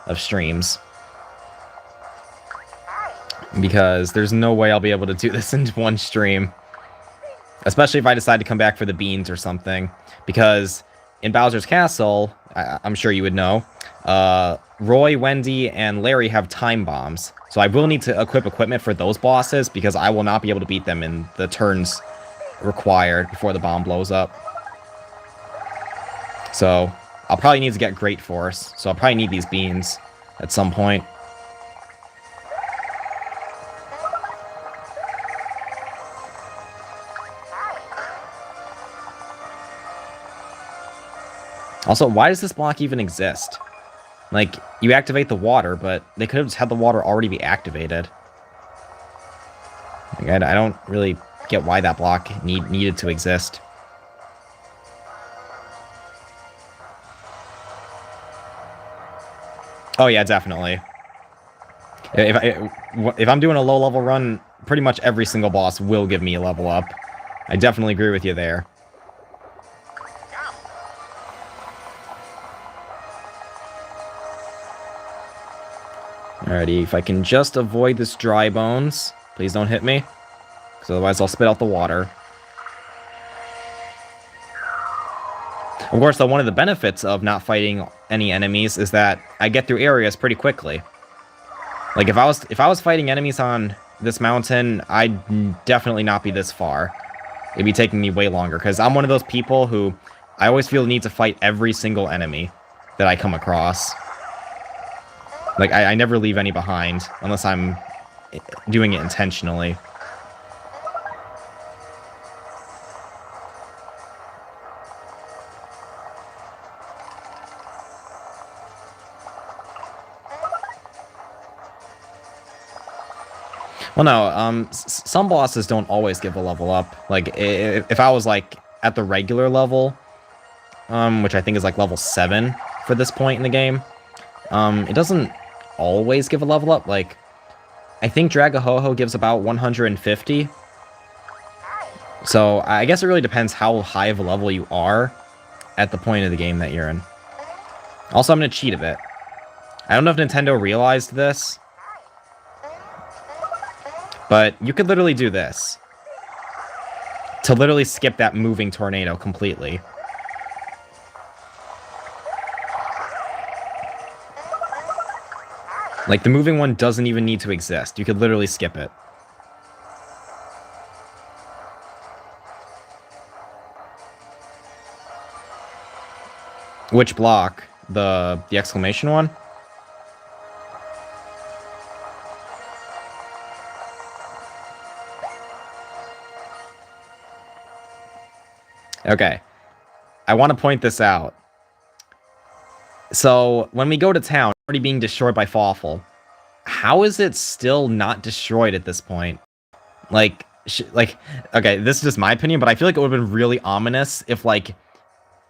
of streams. Because there's no way I'll be able to do this in one stream. Especially if I decide to come back for the beans or something. Because in Bowser's Castle, I'm sure you would know, Roy, Wendy, and Larry have time bombs. So I will need to equip equipment for those bosses because I will not be able to beat them in the turns required before the bomb blows up. So I'll probably need to get Great Force. So I'll probably need these beans at some point. Also, why does this block even exist? Like, you activate the water, but they could have just had the water already be activated. Like, I don't really get why that block needed to exist. Oh yeah, definitely. If I'm doing a low-level run, pretty much every single boss will give me a level up. I definitely agree with you there. Alrighty, if I can just avoid this dry bones. Please don't hit me. Because otherwise I'll spit out the water. Of course, though, one of the benefits of not fighting any enemies is that I get through areas pretty quickly. Like, if I was fighting enemies on this mountain, I'd definitely not be this far. It'd be taking me way longer, because I'm one of those people who I always feel the need to fight every single enemy that I come across. Like, I never leave any behind, unless I'm doing it intentionally. Well, no, some bosses don't always give a level up. Like, if I was, like, at the regular level, which I think is, like, level 7 for this point in the game, it doesn't always give a level up. Like, I think Dragahoho gives about 150. So, I guess it really depends how high of a level you are at the point of the game that you're in. Also, I'm going to cheat a bit. I don't know if Nintendo realized this, but you could literally do this to literally skip that moving tornado completely. Like, the moving one doesn't even need to exist. You could literally skip it. Which block? The exclamation one? Okay. I want to point this out. So, when we go to town, already being destroyed by Fawful, how is it still not destroyed at this point? Like, okay, this is just my opinion, but I feel like it would have been really ominous if, like,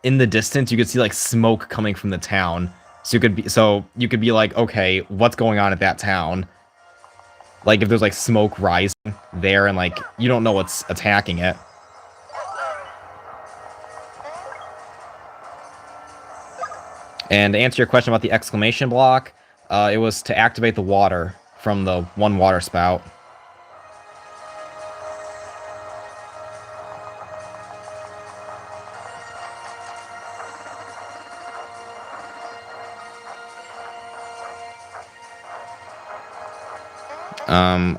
in the distance you could see, like, smoke coming from the town. So you could be like, okay, what's going on at that town? Like, if there's, like, smoke rising there and, like, you don't know what's attacking it. And to answer your question about the exclamation block, it was to activate the water from the one water spout.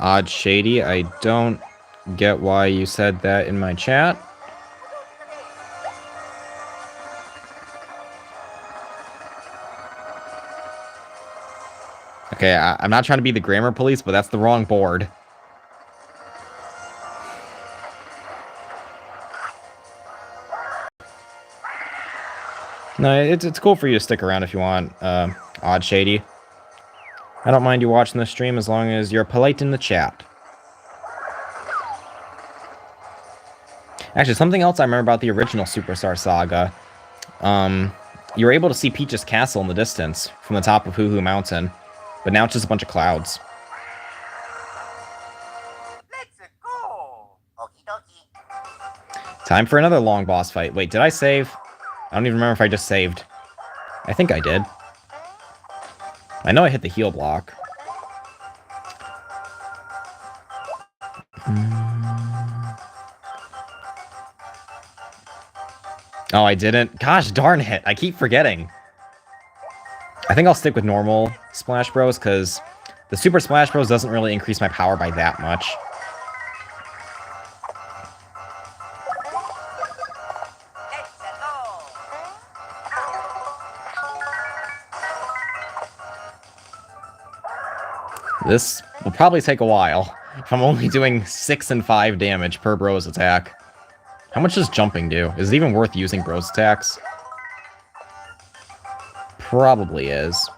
Odd Shady, I don't get why you said that in my chat. Okay, I'm not trying to be the grammar police, but that's the wrong board. No, it's cool for you to stick around if you want, Odd Shady. I don't mind you watching the stream as long as you're polite in the chat. Actually, something else I remember about the original Superstar Saga. You were able to see Peach's castle in the distance from the top of Hoo Hoo Mountain, but now it's just a bunch of clouds. Let's go. Okie dokie. Time for another long boss fight. Wait, did I save? I don't even remember if I just saved. I think I did. I know I hit the heal block. Oh, I didn't? Gosh darn it, I keep forgetting. I think I'll stick with normal Splash Bros, because the Super Splash Bros doesn't really increase my power by that much. This will probably take a while, if I'm only doing 6 and 5 damage per Bros attack. How much does jumping do? Is it even worth using Bros attacks? Probably is.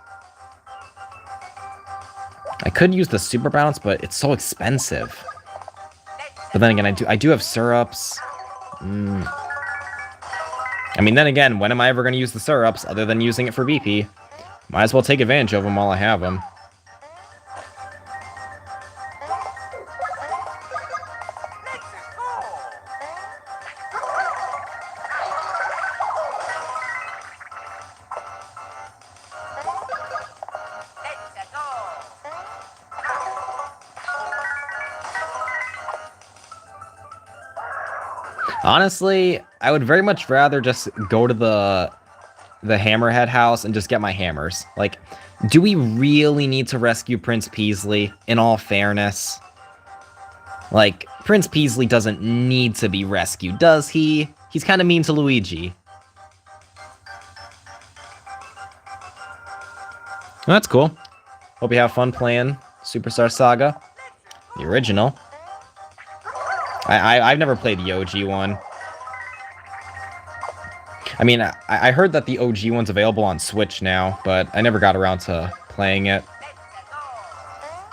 I could use the super bounce, but it's so expensive. But then again, I do have syrups. I mean, then again, when am I ever going to use the syrups other than using it for BP? Might as well take advantage of them while I have them. Honestly, I would very much rather just go to the Hammerhead house and just get my hammers. Like, do we really need to rescue Prince Peasley, in all fairness? Like, Prince Peasley doesn't need to be rescued, does he? He's kind of mean to Luigi. Well, that's cool. Hope you have fun playing Superstar Saga, the original. I've never played the OG one. I mean, I heard that the OG one's available on Switch now, but I never got around to playing it.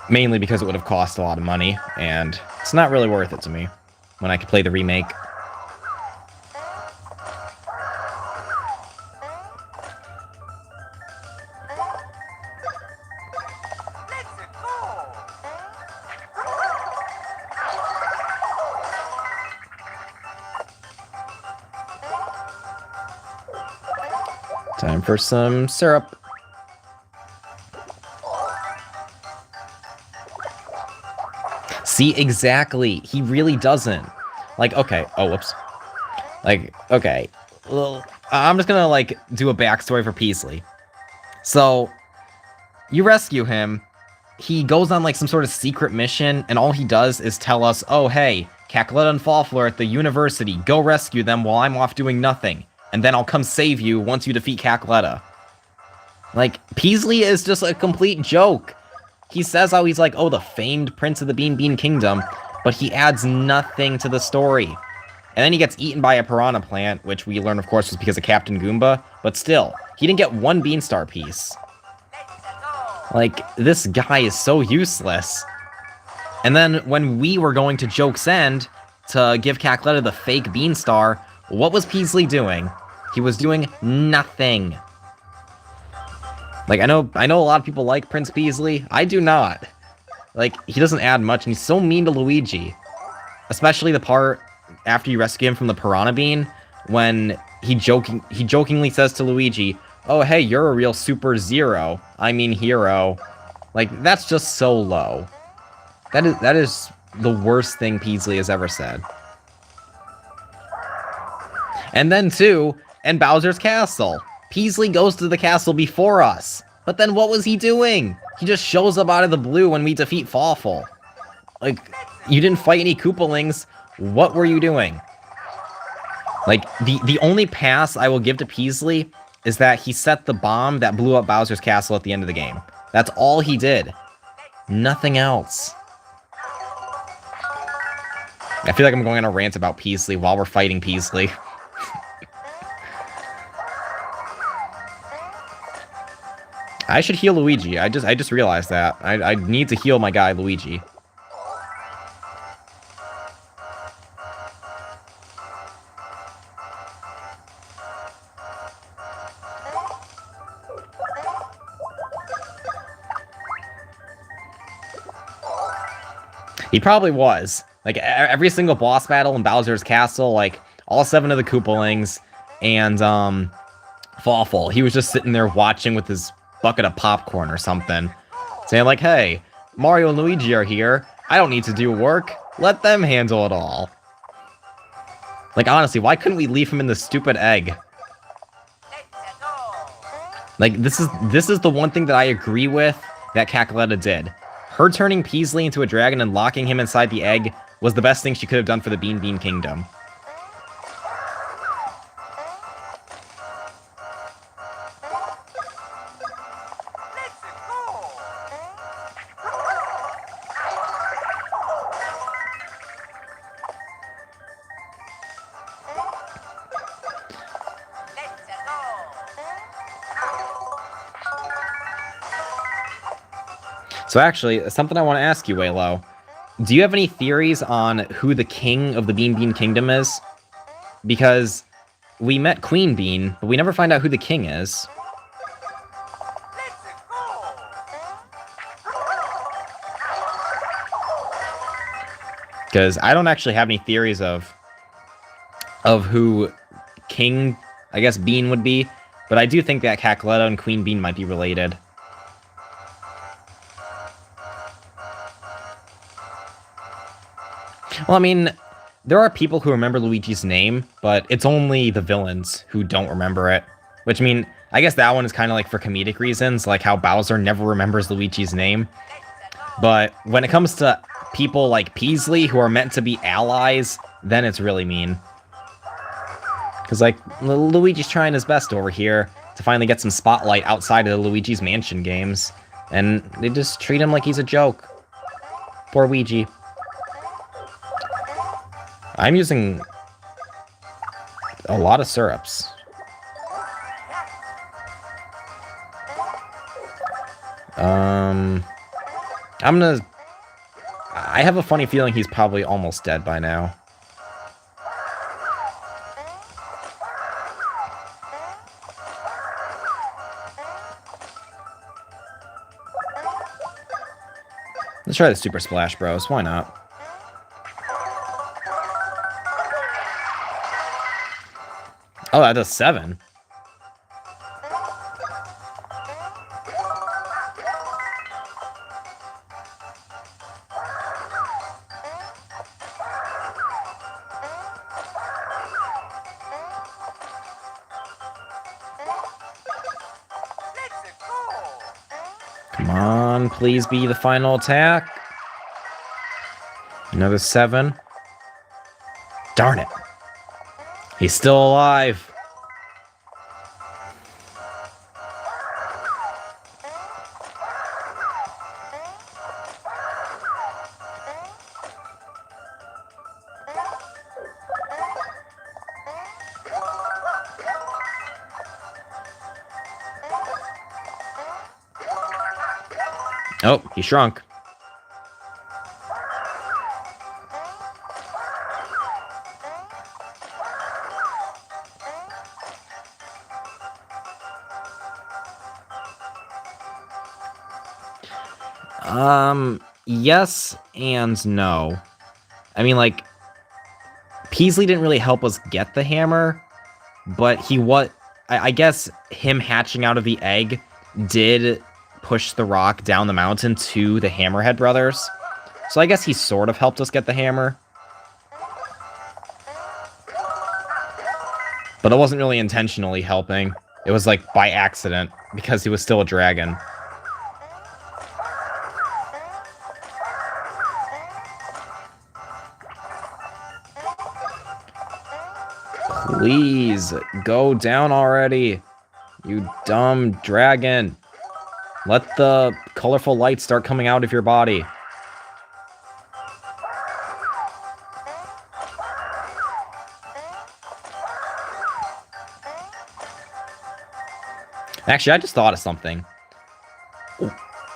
Mainly because it would have cost a lot of money, and it's not really worth it to me when I could play the remake. Time for some syrup. See, exactly. He really doesn't. Like, okay. Oh, whoops. Like, okay. Well, I'm just gonna, like, do a backstory for Peasley. So, you rescue him. He goes on, like, some sort of secret mission, and all he does is tell us, oh, hey, Cackletta and Fawful are at the university. Go rescue them while I'm off doing nothing. And then I'll come save you once you defeat Cackletta. Like, Peasley is just a complete joke. He says how he's like, oh, the famed Prince of the Bean Kingdom, but he adds nothing to the story. And then he gets eaten by a piranha plant, which we learn, of course, was because of Captain Goomba, but still, he didn't get one Beanstar piece. Like, this guy is so useless. And then when we were going to Joke's End to give Cackletta the fake Beanstar, what was Peasley doing? He was doing nothing. Like, I know a lot of people like Prince Peasley. I do not. Like, he doesn't add much, and he's so mean to Luigi. Especially the part after you rescue him from the Piranha Bean, when he jokingly says to Luigi, oh, hey, you're a real super zero. I mean hero. Like, that's just so low. That is the worst thing Peasley has ever said. And then, too, in Bowser's Castle, Peasley goes to the castle before us. But then what was he doing? He just shows up out of the blue when we defeat Fawful. Like, you didn't fight any Koopalings. What were you doing? Like, the only pass I will give to Peasley is that he set the bomb that blew up Bowser's Castle at the end of the game. That's all he did. Nothing else. I feel like I'm going on a rant about Peasley while we're fighting Peasley. I should heal Luigi. I just realized that. I need to heal my guy, Luigi. He probably was. Like, every single boss battle in Bowser's Castle, like, all 7 of the Koopalings, and, Fawful, he was just sitting there watching with his bucket of popcorn or something, saying like, hey, Mario and Luigi are here, I don't need to do work, let them handle it all. Like, honestly, why couldn't we leave him in the stupid egg? Like, this is the one thing that I agree with that Cackletta did. Her turning Peasley into a dragon and locking him inside the egg was the best thing she could have done for the Bean Kingdom. So actually, something I want to ask you, Waylo. Do you have any theories on who the king of the Bean Kingdom is? Because we met Queen Bean, but we never find out who the king is. Because I don't actually have any theories of who King, I guess, Bean would be, but I do think that Cackletta and Queen Bean might be related. Well, I mean, there are people who remember Luigi's name, but it's only the villains who don't remember it. Which, I mean, I guess that one is kind of like for comedic reasons, like how Bowser never remembers Luigi's name. But when it comes to people like Peasley, who are meant to be allies, then it's really mean. Because, like, Luigi's trying his best over here to finally get some spotlight outside of the Luigi's Mansion games. And they just treat him like he's a joke. Poor Luigi. I'm using a lot of syrups. I have a funny feeling he's probably almost dead by now. Let's try the Super Splash Bros. Why not? Oh, that does 7. Come on, please be the final attack. Another 7. Darn it. He's still alive. Oh, he shrunk. Yes and no. I mean, like, Peasley didn't really help us get the hammer, but I guess him hatching out of the egg did push the rock down the mountain to the Hammerhead brothers. So I guess he sort of helped us get the hammer. But it wasn't really intentionally helping. It was like by accident, because he was still a dragon. Please, go down already, you dumb dragon. Let the colorful lights start coming out of your body. Actually, I just thought of something.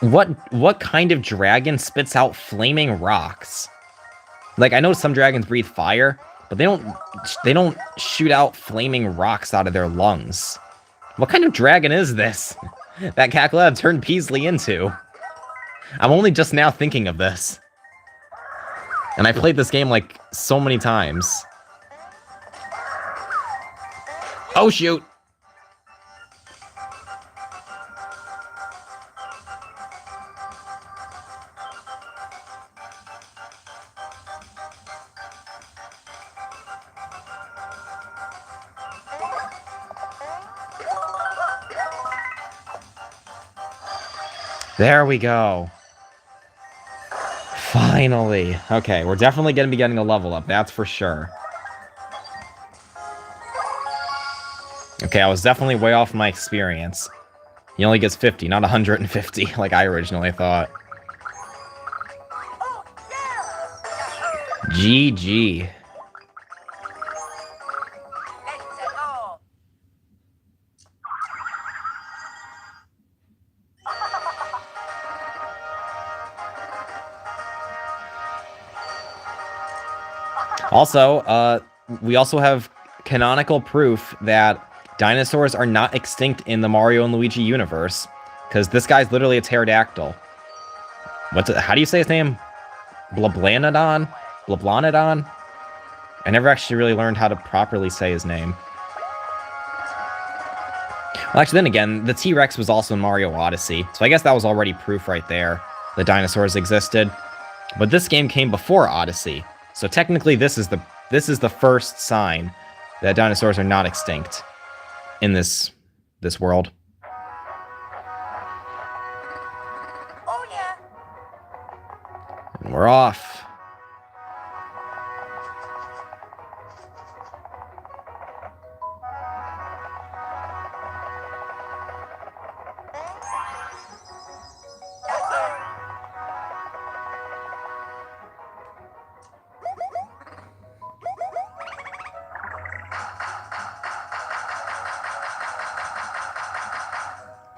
What kind of dragon spits out flaming rocks? Like, I know some dragons breathe fire, but they don't shoot out flaming rocks out of their lungs. What kind of dragon is this that Cacklab turned Peasley into? I'm only just now thinking of this. And I played this game like so many times. Oh shoot! There we go. Finally. Okay, we're definitely going to be getting a level up, that's for sure. Okay, I was definitely way off my experience. He only gets 50, not 150, like I originally thought. GG. Also, we also have canonical proof that dinosaurs are not extinct in the Mario and Luigi universe, because this guy's literally a pterodactyl. How do you say his name? Blablanodon? Blablonodon? I never actually really learned how to properly say his name. Well, actually, then again, the T-Rex was also in Mario Odyssey, so I guess that was already proof right there that dinosaurs existed. But this game came before Odyssey, so technically this is the this is the first sign that dinosaurs are not extinct in this world. Oh yeah. And we're off.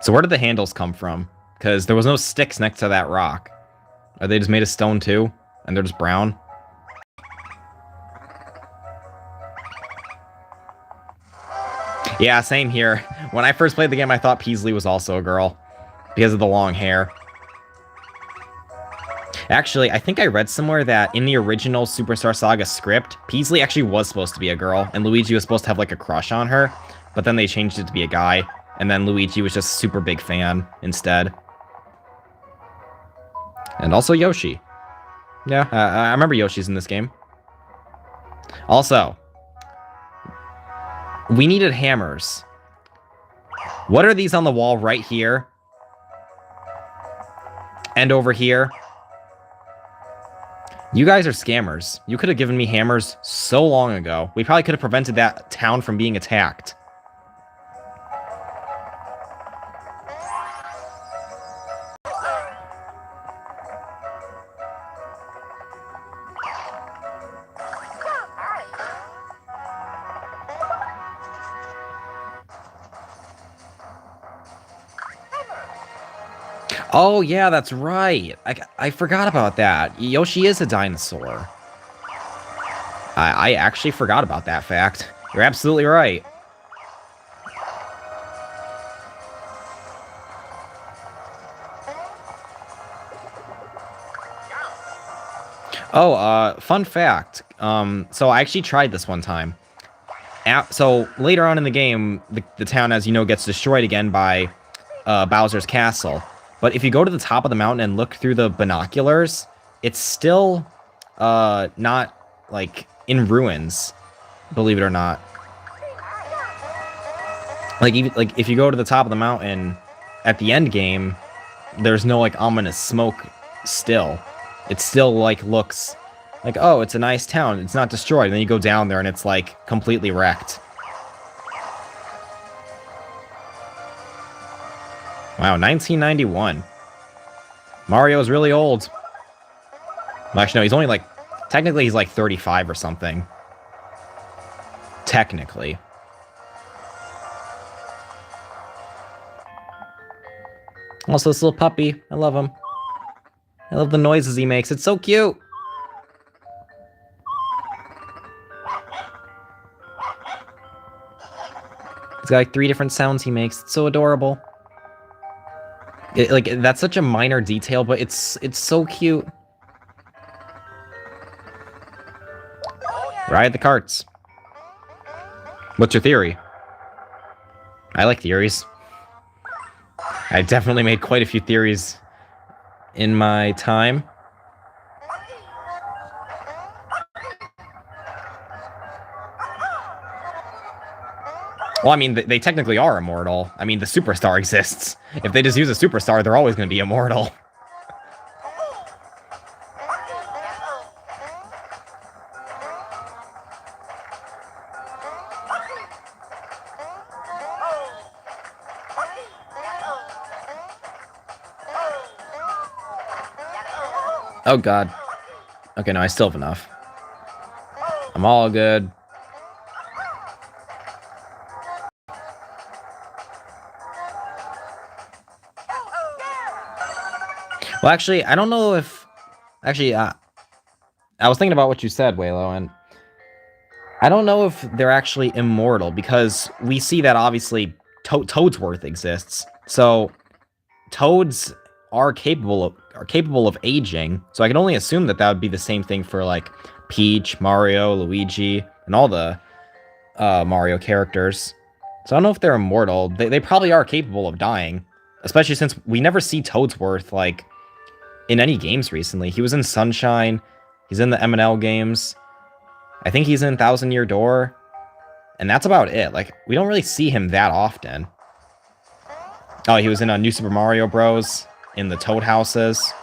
So where did the handles come from? Because there was no sticks next to that rock. Are they just made of stone too? And they're just brown? Yeah, same here. When I first played the game, I thought Peasley was also a girl. Because of the long hair. Actually, I think I read somewhere that in the original Superstar Saga script, Peasley actually was supposed to be a girl, and Luigi was supposed to have like a crush on her, but then they changed it to be a guy. And then Luigi was just a super big fan instead. And also Yoshi. Yeah, I remember Yoshi's in this game. Also, we needed hammers. What are these on the wall right here? And over here? You guys are scammers. You could have given me hammers so long ago. We probably could have prevented that town from being attacked. Oh, yeah, that's right. I forgot about that. Yoshi is a dinosaur. I actually forgot about that fact. You're absolutely right. Oh, fun fact. So I actually tried this one time. So later on in the game, the town, as you know, gets destroyed again by Bowser's castle. But if you go to the top of the mountain and look through the binoculars, it's still not, like, in ruins, believe it or not. Like, even, like, if you go to the top of the mountain at the end game, there's no, like, ominous smoke still. It still, like, looks like, oh, it's a nice town. It's not destroyed. And then you go down there and it's, like, completely wrecked. Wow, 1991. Mario's really old. Well, actually, no, he's only like... Technically, he's like 35 or something. Technically. Also, this little puppy. I love him. I love the noises he makes. It's so cute. He's got like 3 different sounds he makes. It's so adorable. Like, that's such a minor detail, but it's so cute. Ride the carts. What's your theory? I like theories. I definitely made quite a few theories in my time. Well, I mean, they technically are immortal. I mean, the superstar exists. If they just use a superstar, they're always going to be immortal. Oh, God. Okay, no, I still have enough. I'm all good. Well, actually, I don't know if... Actually, I was thinking about what you said, Waylo, and... I don't know if they're actually immortal, because we see that, obviously, Toadsworth exists. So, Toads are capable of aging, so I can only assume that that would be the same thing for, like, Peach, Mario, Luigi, and all the Mario characters. So I don't know if they're immortal. They probably are capable of dying, especially since we never see Toadsworth, like... in any games recently. He was in Sunshine. He's in the M&L games. I think he's in Thousand Year Door. And that's about it. Like, we don't really see him that often. Oh, he was in New Super Mario Bros. In the Toad Houses.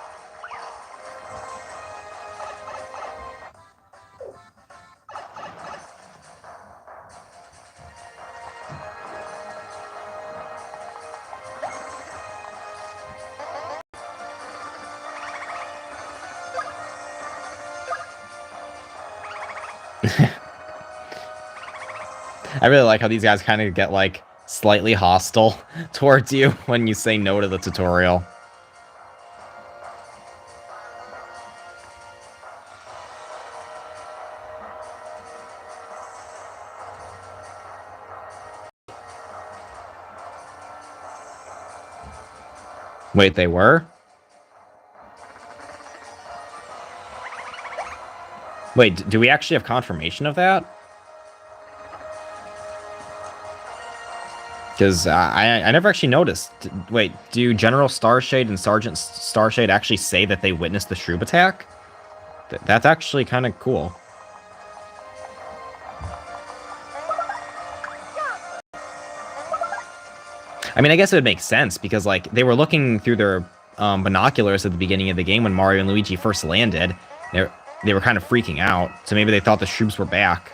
I really like how these guys kind of get, like, slightly hostile towards you when you say no to the tutorial. Wait, they were? Wait, do we actually have confirmation of that? Because I never actually noticed. Wait, do General Starshade and Sergeant Starshade actually say that they witnessed the Shroob attack? That's actually kind of cool. I mean, I guess it would make sense because, like, they were looking through their binoculars at the beginning of the game when Mario and Luigi first landed. They were kind of freaking out, so maybe they thought the Shroobs were back.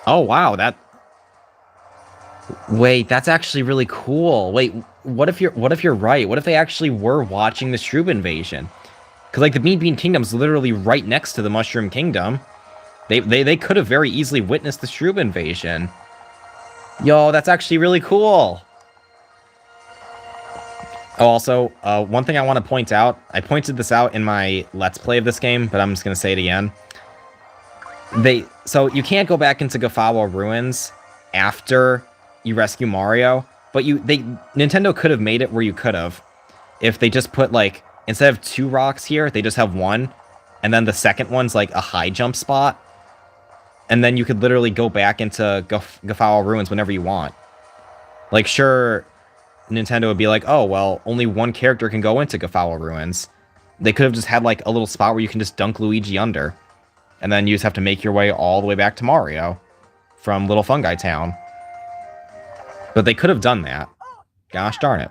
Oh, wow, Wait, that's actually really cool. Wait, what if you're right? What if they actually were watching the Shroob invasion? Because, like, the Bean Kingdom's literally right next to the Mushroom Kingdom. They could have very easily witnessed the Shroob invasion. Yo, that's actually really cool. Oh, also, one thing I want to point out, I pointed this out in my Let's Play of this game, but I'm just going to say it again. So you can't go back into Gafawa Ruins after you rescue Mario, but Nintendo could have made it where you could have. If they just put, like, instead of 2 rocks here, they just have 1, and then the second one's, like, a high jump spot. And then you could literally go back into Gafawa Ruins whenever you want. Like, sure, Nintendo would be like, oh, well, only 1 character can go into Gafawa Ruins. They could have just had, like, a little spot where you can just dunk Luigi under. And then you just have to make your way all the way back to Mario from Little Fungi Town. But they could have done that. Gosh darn it.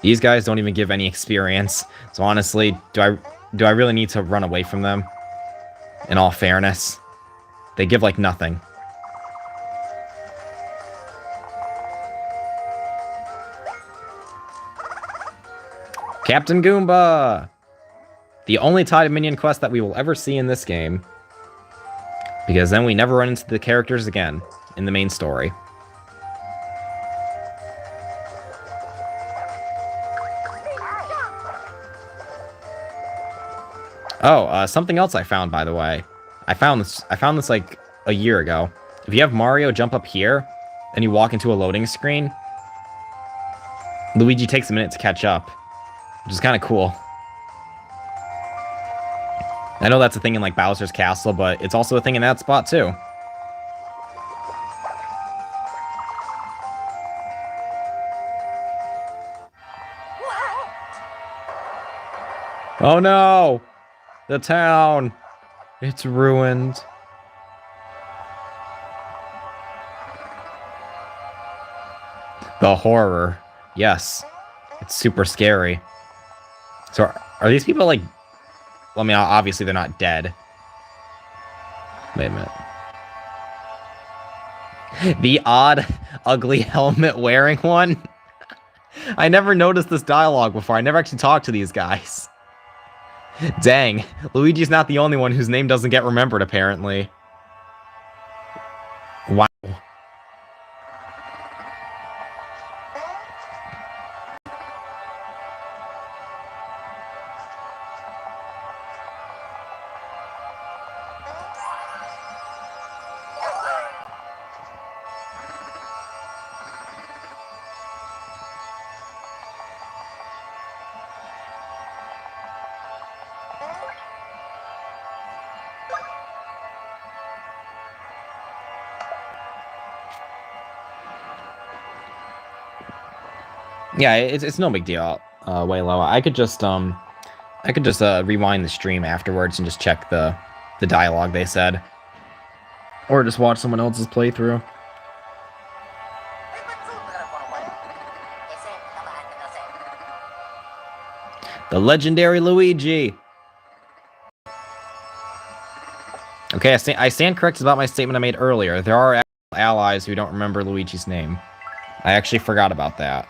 These guys don't even give any experience. So honestly, do I really need to run away from them? In all fairness. They give, like, nothing. Captain Goomba! The only tied minion quest that we will ever see in this game. Because then we never run into the characters again in the main story. Oh, something else I found, by the way. I found this like a year ago. If you have Mario jump up here, and you walk into a loading screen, Luigi takes a minute to catch up, which is kind of cool. I know that's a thing in, like, Bowser's Castle, but it's also a thing in that spot, too. Oh no! The town! It's ruined. The horror. Yes. It's super scary. So, are these people, like... Well, I mean, obviously they're not dead. Wait a minute. The odd, ugly helmet wearing one? I never noticed this dialogue before. I never actually talked to these guys. Dang, Luigi's not the only one whose name doesn't get remembered, apparently. Wow. Yeah, it's no big deal, Waylo. I could just rewind the stream afterwards and just check the dialogue they said, or just watch someone else's playthrough. The legendary Luigi. Okay, I stand corrected about my statement I made earlier. There are allies who don't remember Luigi's name. I actually forgot about that.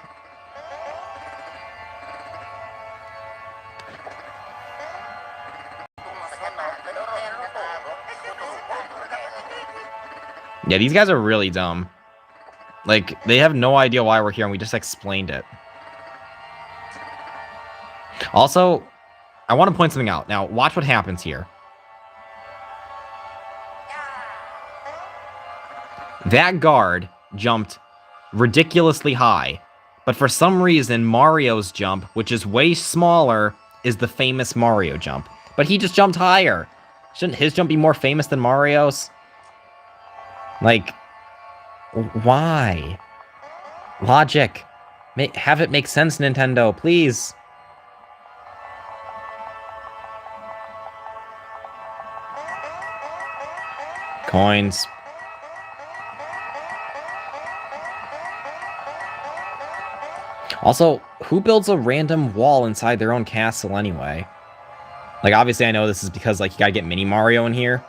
Yeah, these guys are really dumb. Like, they have no idea why we're here, and we just explained it. Also, I want to point something out. Now, watch what happens here. That guard jumped ridiculously high, but for some reason, Mario's jump, which is way smaller, is the famous Mario jump. But he just jumped higher. Shouldn't his jump be more famous than Mario's? Like, why? Logic. Have it make sense, Nintendo, please. Coins. Also, who builds a random wall inside their own castle anyway? Like, obviously I know this is because, like, you gotta get Mini Mario in here,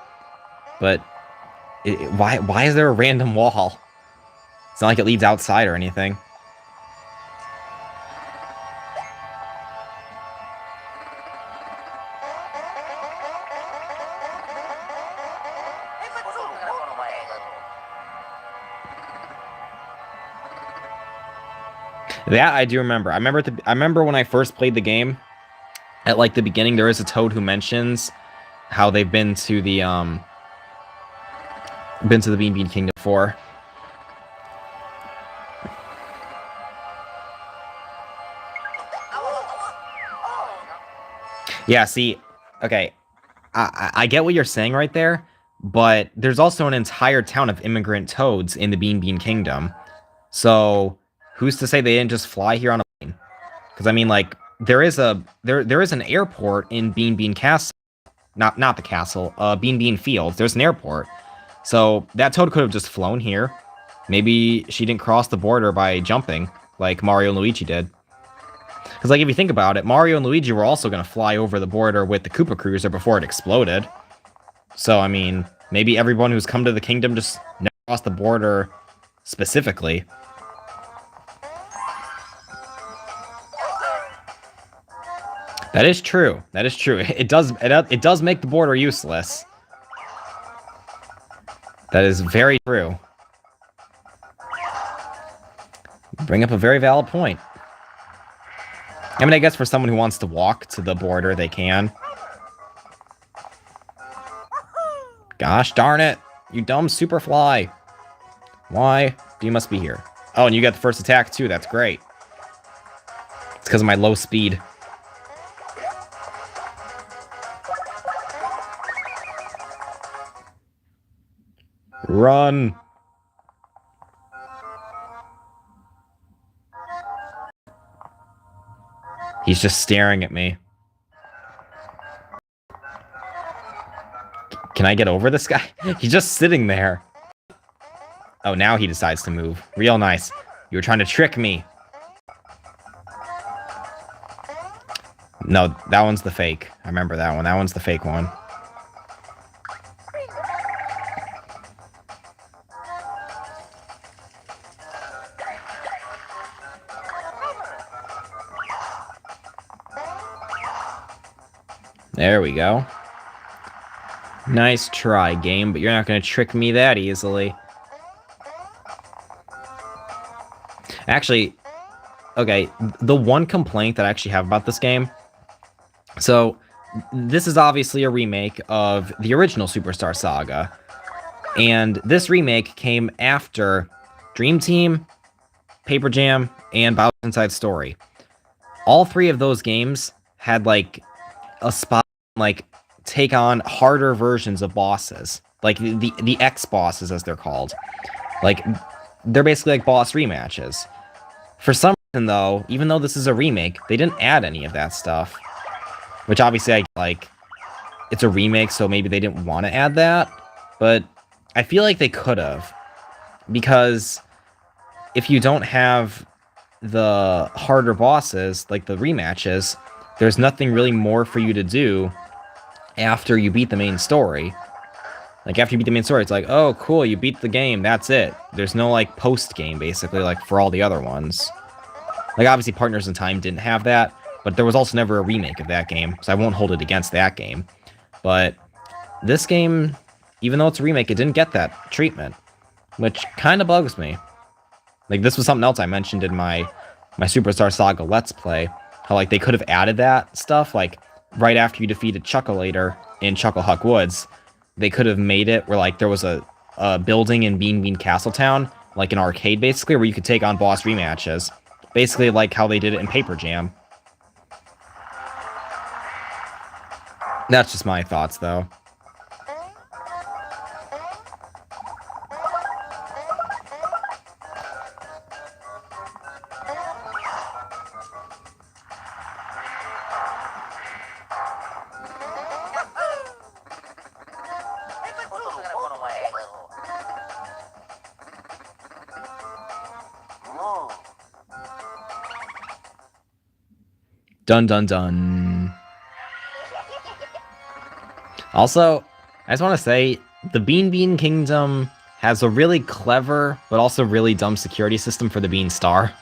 but why is there a random wall? It's not like it leads outside or anything. That I do remember. I remember when I first played the game, at like the beginning, there is a Toad who mentions how they've been to the Bean Bean Kingdom before. Yeah, see, okay, I get what you're saying right there, but there's also an entire town of immigrant toads in the Bean Bean Kingdom. So who's to say they didn't just fly here on a plane? Because I mean, like, there is an airport in Bean Bean Castle, not the castle, Bean Bean Fields. There's an airport, so that toad could have just flown here. Maybe she didn't cross the border by jumping like Mario and Luigi did. Because, like, if you think about it, Mario and Luigi were also going to fly over the border with the Koopa Cruiser before it exploded. So, I mean, maybe everyone who's come to the kingdom just never crossed the border specifically. That is true. That is true. It does make the border useless. That is very true. Bring up a very valid point. I mean, I guess for someone who wants to walk to the border, they can. Gosh darn it. You dumb Superfly. Why? You must be here. Oh, and you got the first attack, too. That's great. It's because of my low speed. Run. He's just staring at me. Can I get over this guy? He's just sitting there. Oh, now he decides to move. Real nice. You were trying to trick me. No, that one's the fake. I remember that one. That one's the fake one. There we go. Nice try, game, but you're not going to trick me that easily. Actually, okay, the one complaint that I actually have about this game... So, this is obviously a remake of the original Superstar Saga. And this remake came after Dream Team, Paper Jam, and Bowser's Inside Story. All three of those games had, like, a spot, like, take on harder versions of bosses. Like, the X-bosses, as they're called. Like, they're basically like boss rematches. For some And though, even though this is a remake, they didn't add any of that stuff. Which obviously, it's a remake, so maybe they didn't want to add that. But I feel like they could have. Because if you don't have the harder bosses, like the rematches, there's nothing really more for you to do after you beat the main story. Like, after you beat the main story, it's like, oh, cool, you beat the game, that's it. There's no, like, post-game, basically, like, for all the other ones. Like, obviously, Partners in Time didn't have that, but there was also never a remake of that game, so I won't hold it against that game. But this game, even though it's a remake, it didn't get that treatment, which kind of bugs me. Like, this was something else I mentioned in my Superstar Saga Let's Play, how, like, they could have added that stuff, like, right after you defeated Chuckle-Later in Chucklehuck Woods. They could have made it where, like, there was a building in Bean Bean Castletown, like an arcade, basically, where you could take on boss rematches. Basically like how they did it in Paper Jam. That's just my thoughts, though. Dun dun dun. Also, I just want to say, the Bean Bean Kingdom has a really clever, but also really dumb security system for the Bean Star.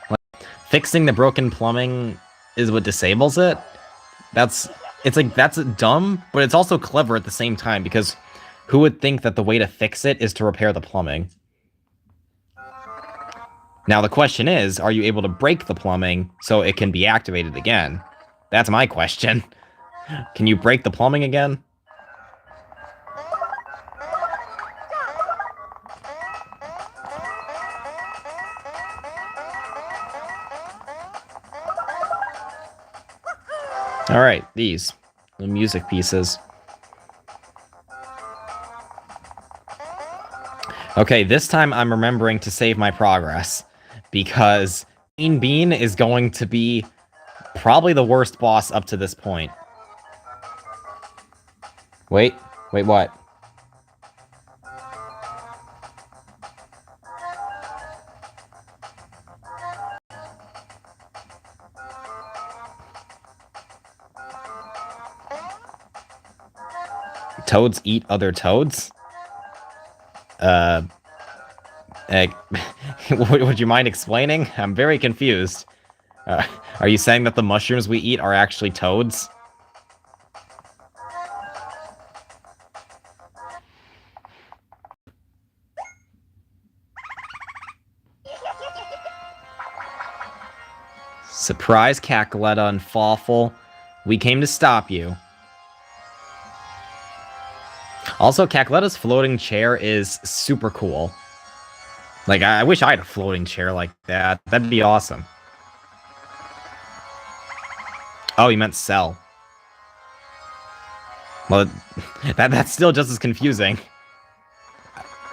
Like, fixing the broken plumbing is what disables it. That's dumb, but it's also clever at the same time, because who would think that the way to fix it is to repair the plumbing? Now the question is, are you able to break the plumbing so it can be activated again? That's my question. Can you break the plumbing again? Alright, these. The music pieces. Okay, this time I'm remembering to save my progress, because Bean Bean is going to be probably the worst boss up to this point. Wait, what? Toads eat other toads? Would you mind explaining? I'm very confused. Are you saying that the mushrooms we eat are actually toads? Surprise, Cackletta and Fawful. We came to stop you. Also, Cackletta's floating chair is super cool. Like, I wish I had a floating chair like that. That'd be awesome. Oh, you meant sell. Well, that's still just as confusing.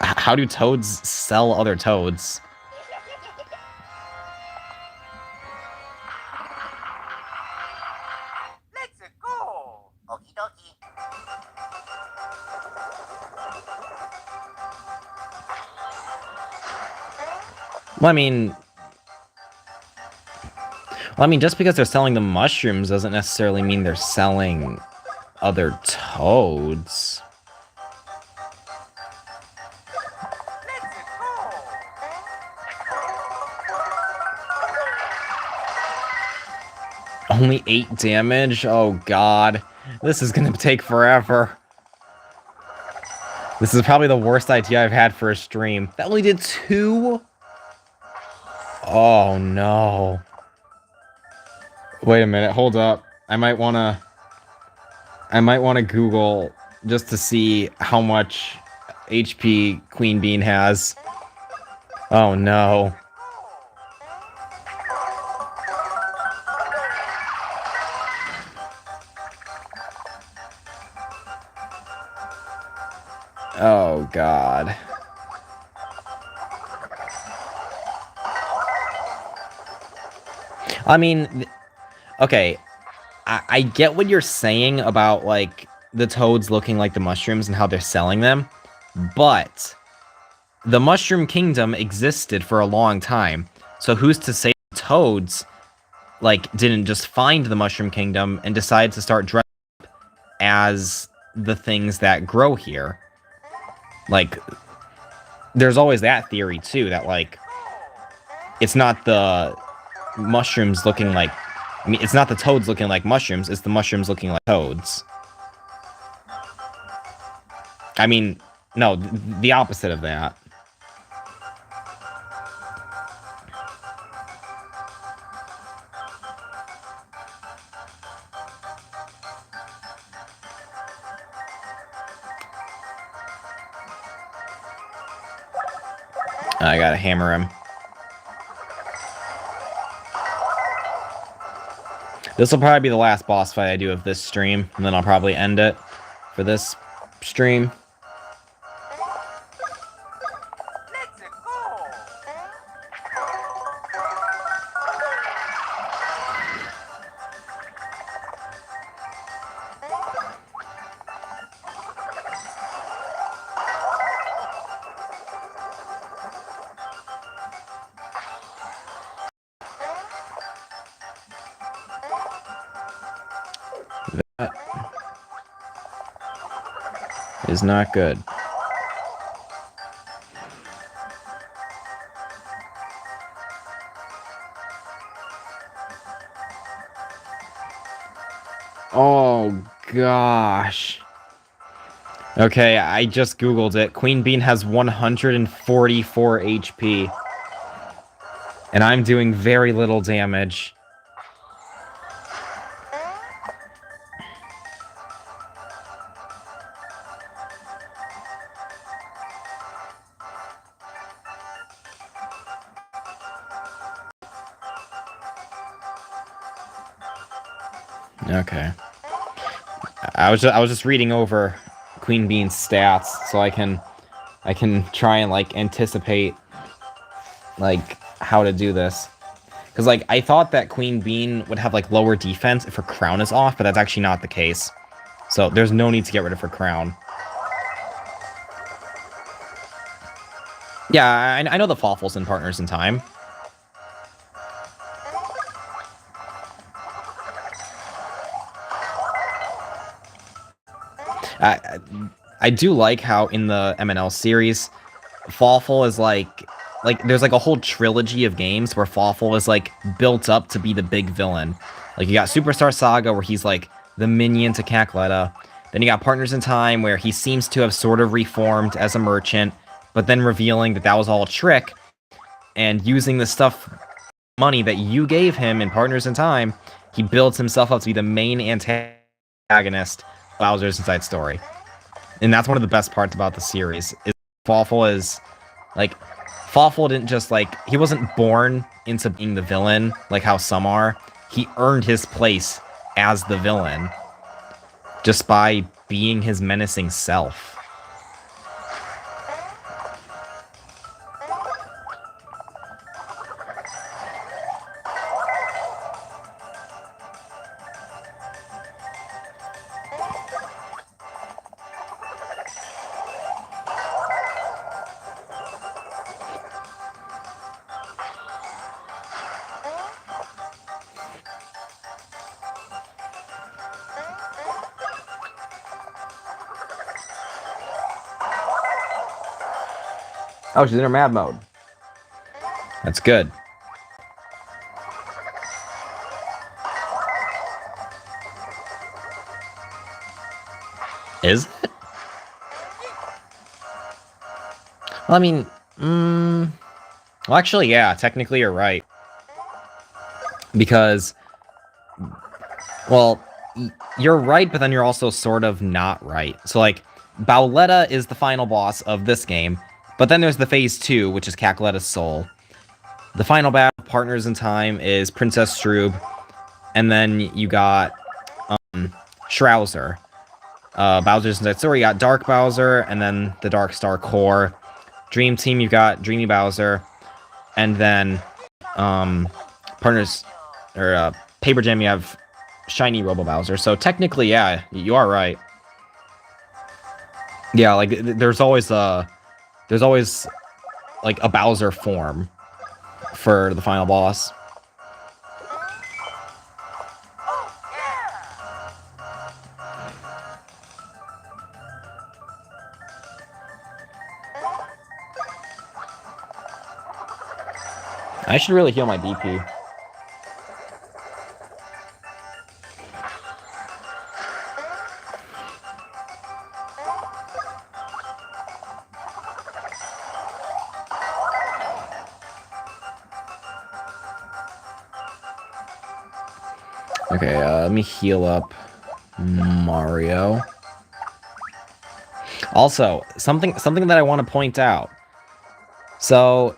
How do toads sell other toads? Let's go. Okie dokie. Well, I mean, just because they're selling the mushrooms doesn't necessarily mean they're selling other toads. Only 8 damage? Oh god. This is gonna take forever. This is probably the worst idea I've had for a stream. That only did 2? Oh no. Wait a minute, hold up. I might wanna Google just to see how much HP Queen Bean has. Oh no. Oh god. I mean, okay, I get what you're saying about, like, the toads looking like the mushrooms and how they're selling them, but the Mushroom Kingdom existed for a long time, so who's to say toads, like, didn't just find the Mushroom Kingdom and decide to start dressing as the things that grow here? Like, there's always that theory, too, that, like, it's not the mushrooms looking like... I mean, it's not the toads looking like mushrooms, it's the mushrooms looking like toads. I mean, no, the opposite of that. I gotta hammer him. This will probably be the last boss fight I do of this stream, and then I'll probably end it for this stream. Let's go. That is not good. Oh, gosh. Okay, I just googled it. Queen Bean has 144 HP. And I'm doing very little damage. Okay. I was just reading over Queen Bean's stats so I can try and, like, anticipate, like, how to do this. Because, like, I thought that Queen Bean would have, like, lower defense if her crown is off, but that's actually not the case. So there's no need to get rid of her crown. Yeah, I know the Fawful's in Partners in Time. I do like how in the M&L series, Fawful is like there's like a whole trilogy of games where Fawful is like built up to be the big villain. Like you got Superstar Saga where he's like the minion to Cackletta. Then you got Partners in Time where he seems to have sort of reformed as a merchant, but then revealing that that was all a trick, and using the money that you gave him in Partners in Time, he builds himself up to be the main antagonist of Bowser's Inside Story. And that's one of the best parts about the series, is Fawful is, like, Fawful didn't just, like, he wasn't born into being the villain, like how some are. He earned his place as the villain just by being his menacing self. Oh, she's in her mad mode. That's good. Is it? Well, I mean, well, actually, yeah, technically you're right. Because, well, you're right, but then you're also sort of not right. So, like, Bowletta is the final boss of this game, but then there's the Phase 2, which is Cackletta's Soul. The final battle of Partners in Time is Princess Stroob, and then you got Shrouzer. Bowser's Inside Story, you got Dark Bowser, and then the Dark Star Core. Dream Team, you've got Dreamy Bowser, and then Partners... Paper Jam, you have shiny Robo Bowser. So technically, yeah, you are right. Yeah, like there's always like a Bowser form for the final boss. I should really heal my DP. Okay, let me heal up Mario. Also, something that I want to point out. So,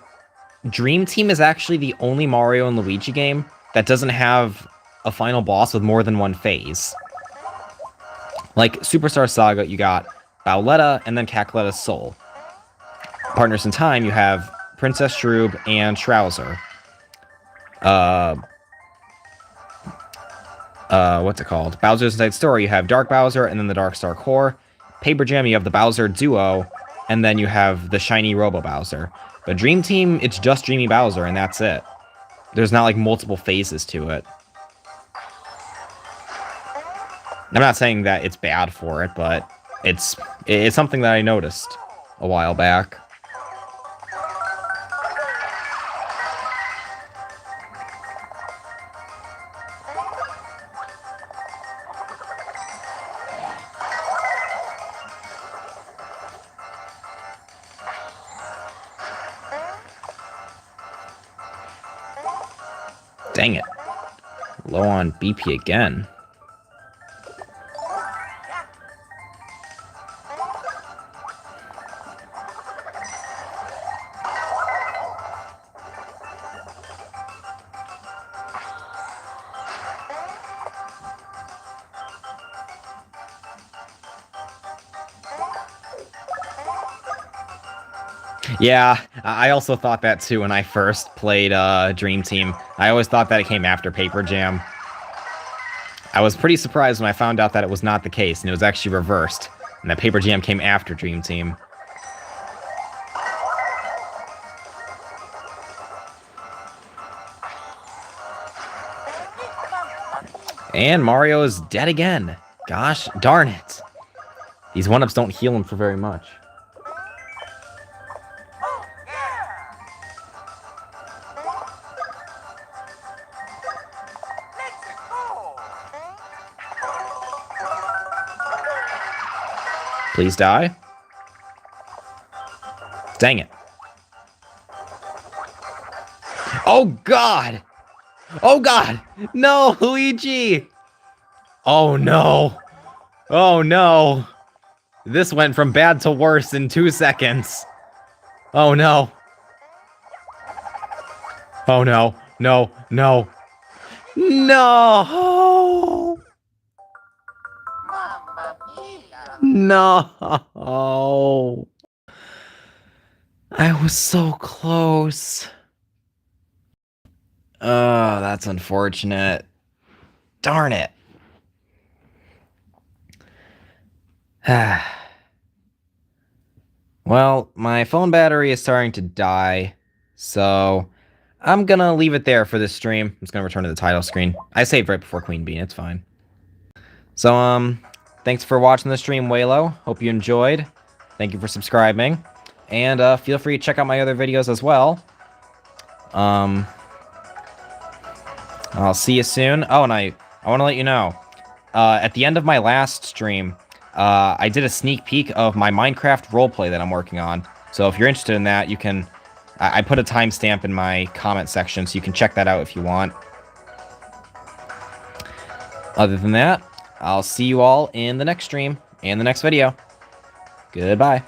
Dream Team is actually the only Mario and Luigi game that doesn't have a final boss with more than one phase. Like Superstar Saga, you got Bowletta and then Cackleta's Soul. Partners in Time, you have Princess Shroob and Shrouzer. What's it called? Bowser's Inside Story, you have Dark Bowser and then the Dark Star Core. Paper Jam, you have the Bowser Duo, and then you have the shiny Robo Bowser. But Dream Team, it's just Dreamy Bowser, and that's it. There's not, like, multiple phases to it. I'm not saying that it's bad for it, but it's something that I noticed a while back. Dang it. Low on BP again. Yeah, I also thought that too when I first played Dream Team. I always thought that it came after Paper Jam. I was pretty surprised when I found out that it was not the case, and it was actually reversed, and that Paper Jam came after Dream Team. And Mario is dead again. Gosh darn it. These 1-ups don't heal him for very much. Please die. Dang it. Oh, God! Oh, God! No, Luigi! Oh, no. Oh, no. This went from bad to worse in 2 seconds. Oh, no. Oh, no. No, no. No! No! I was so close. Oh, that's unfortunate. Darn it. Well, my phone battery is starting to die, so I'm gonna leave it there for this stream. I'm just gonna return to the title screen. I saved right before Queen Bean, it's fine. So, thanks for watching the stream, Waylo. Hope you enjoyed. Thank you for subscribing. And, feel free to check out my other videos as well. I'll see you soon. Oh, and I want to let you know, at the end of my last stream, I did a sneak peek of my Minecraft roleplay that I'm working on. So if you're interested in that, you can... I put a timestamp in my comment section, so you can check that out if you want. Other than that, I'll see you all in the next stream and the next video. Goodbye.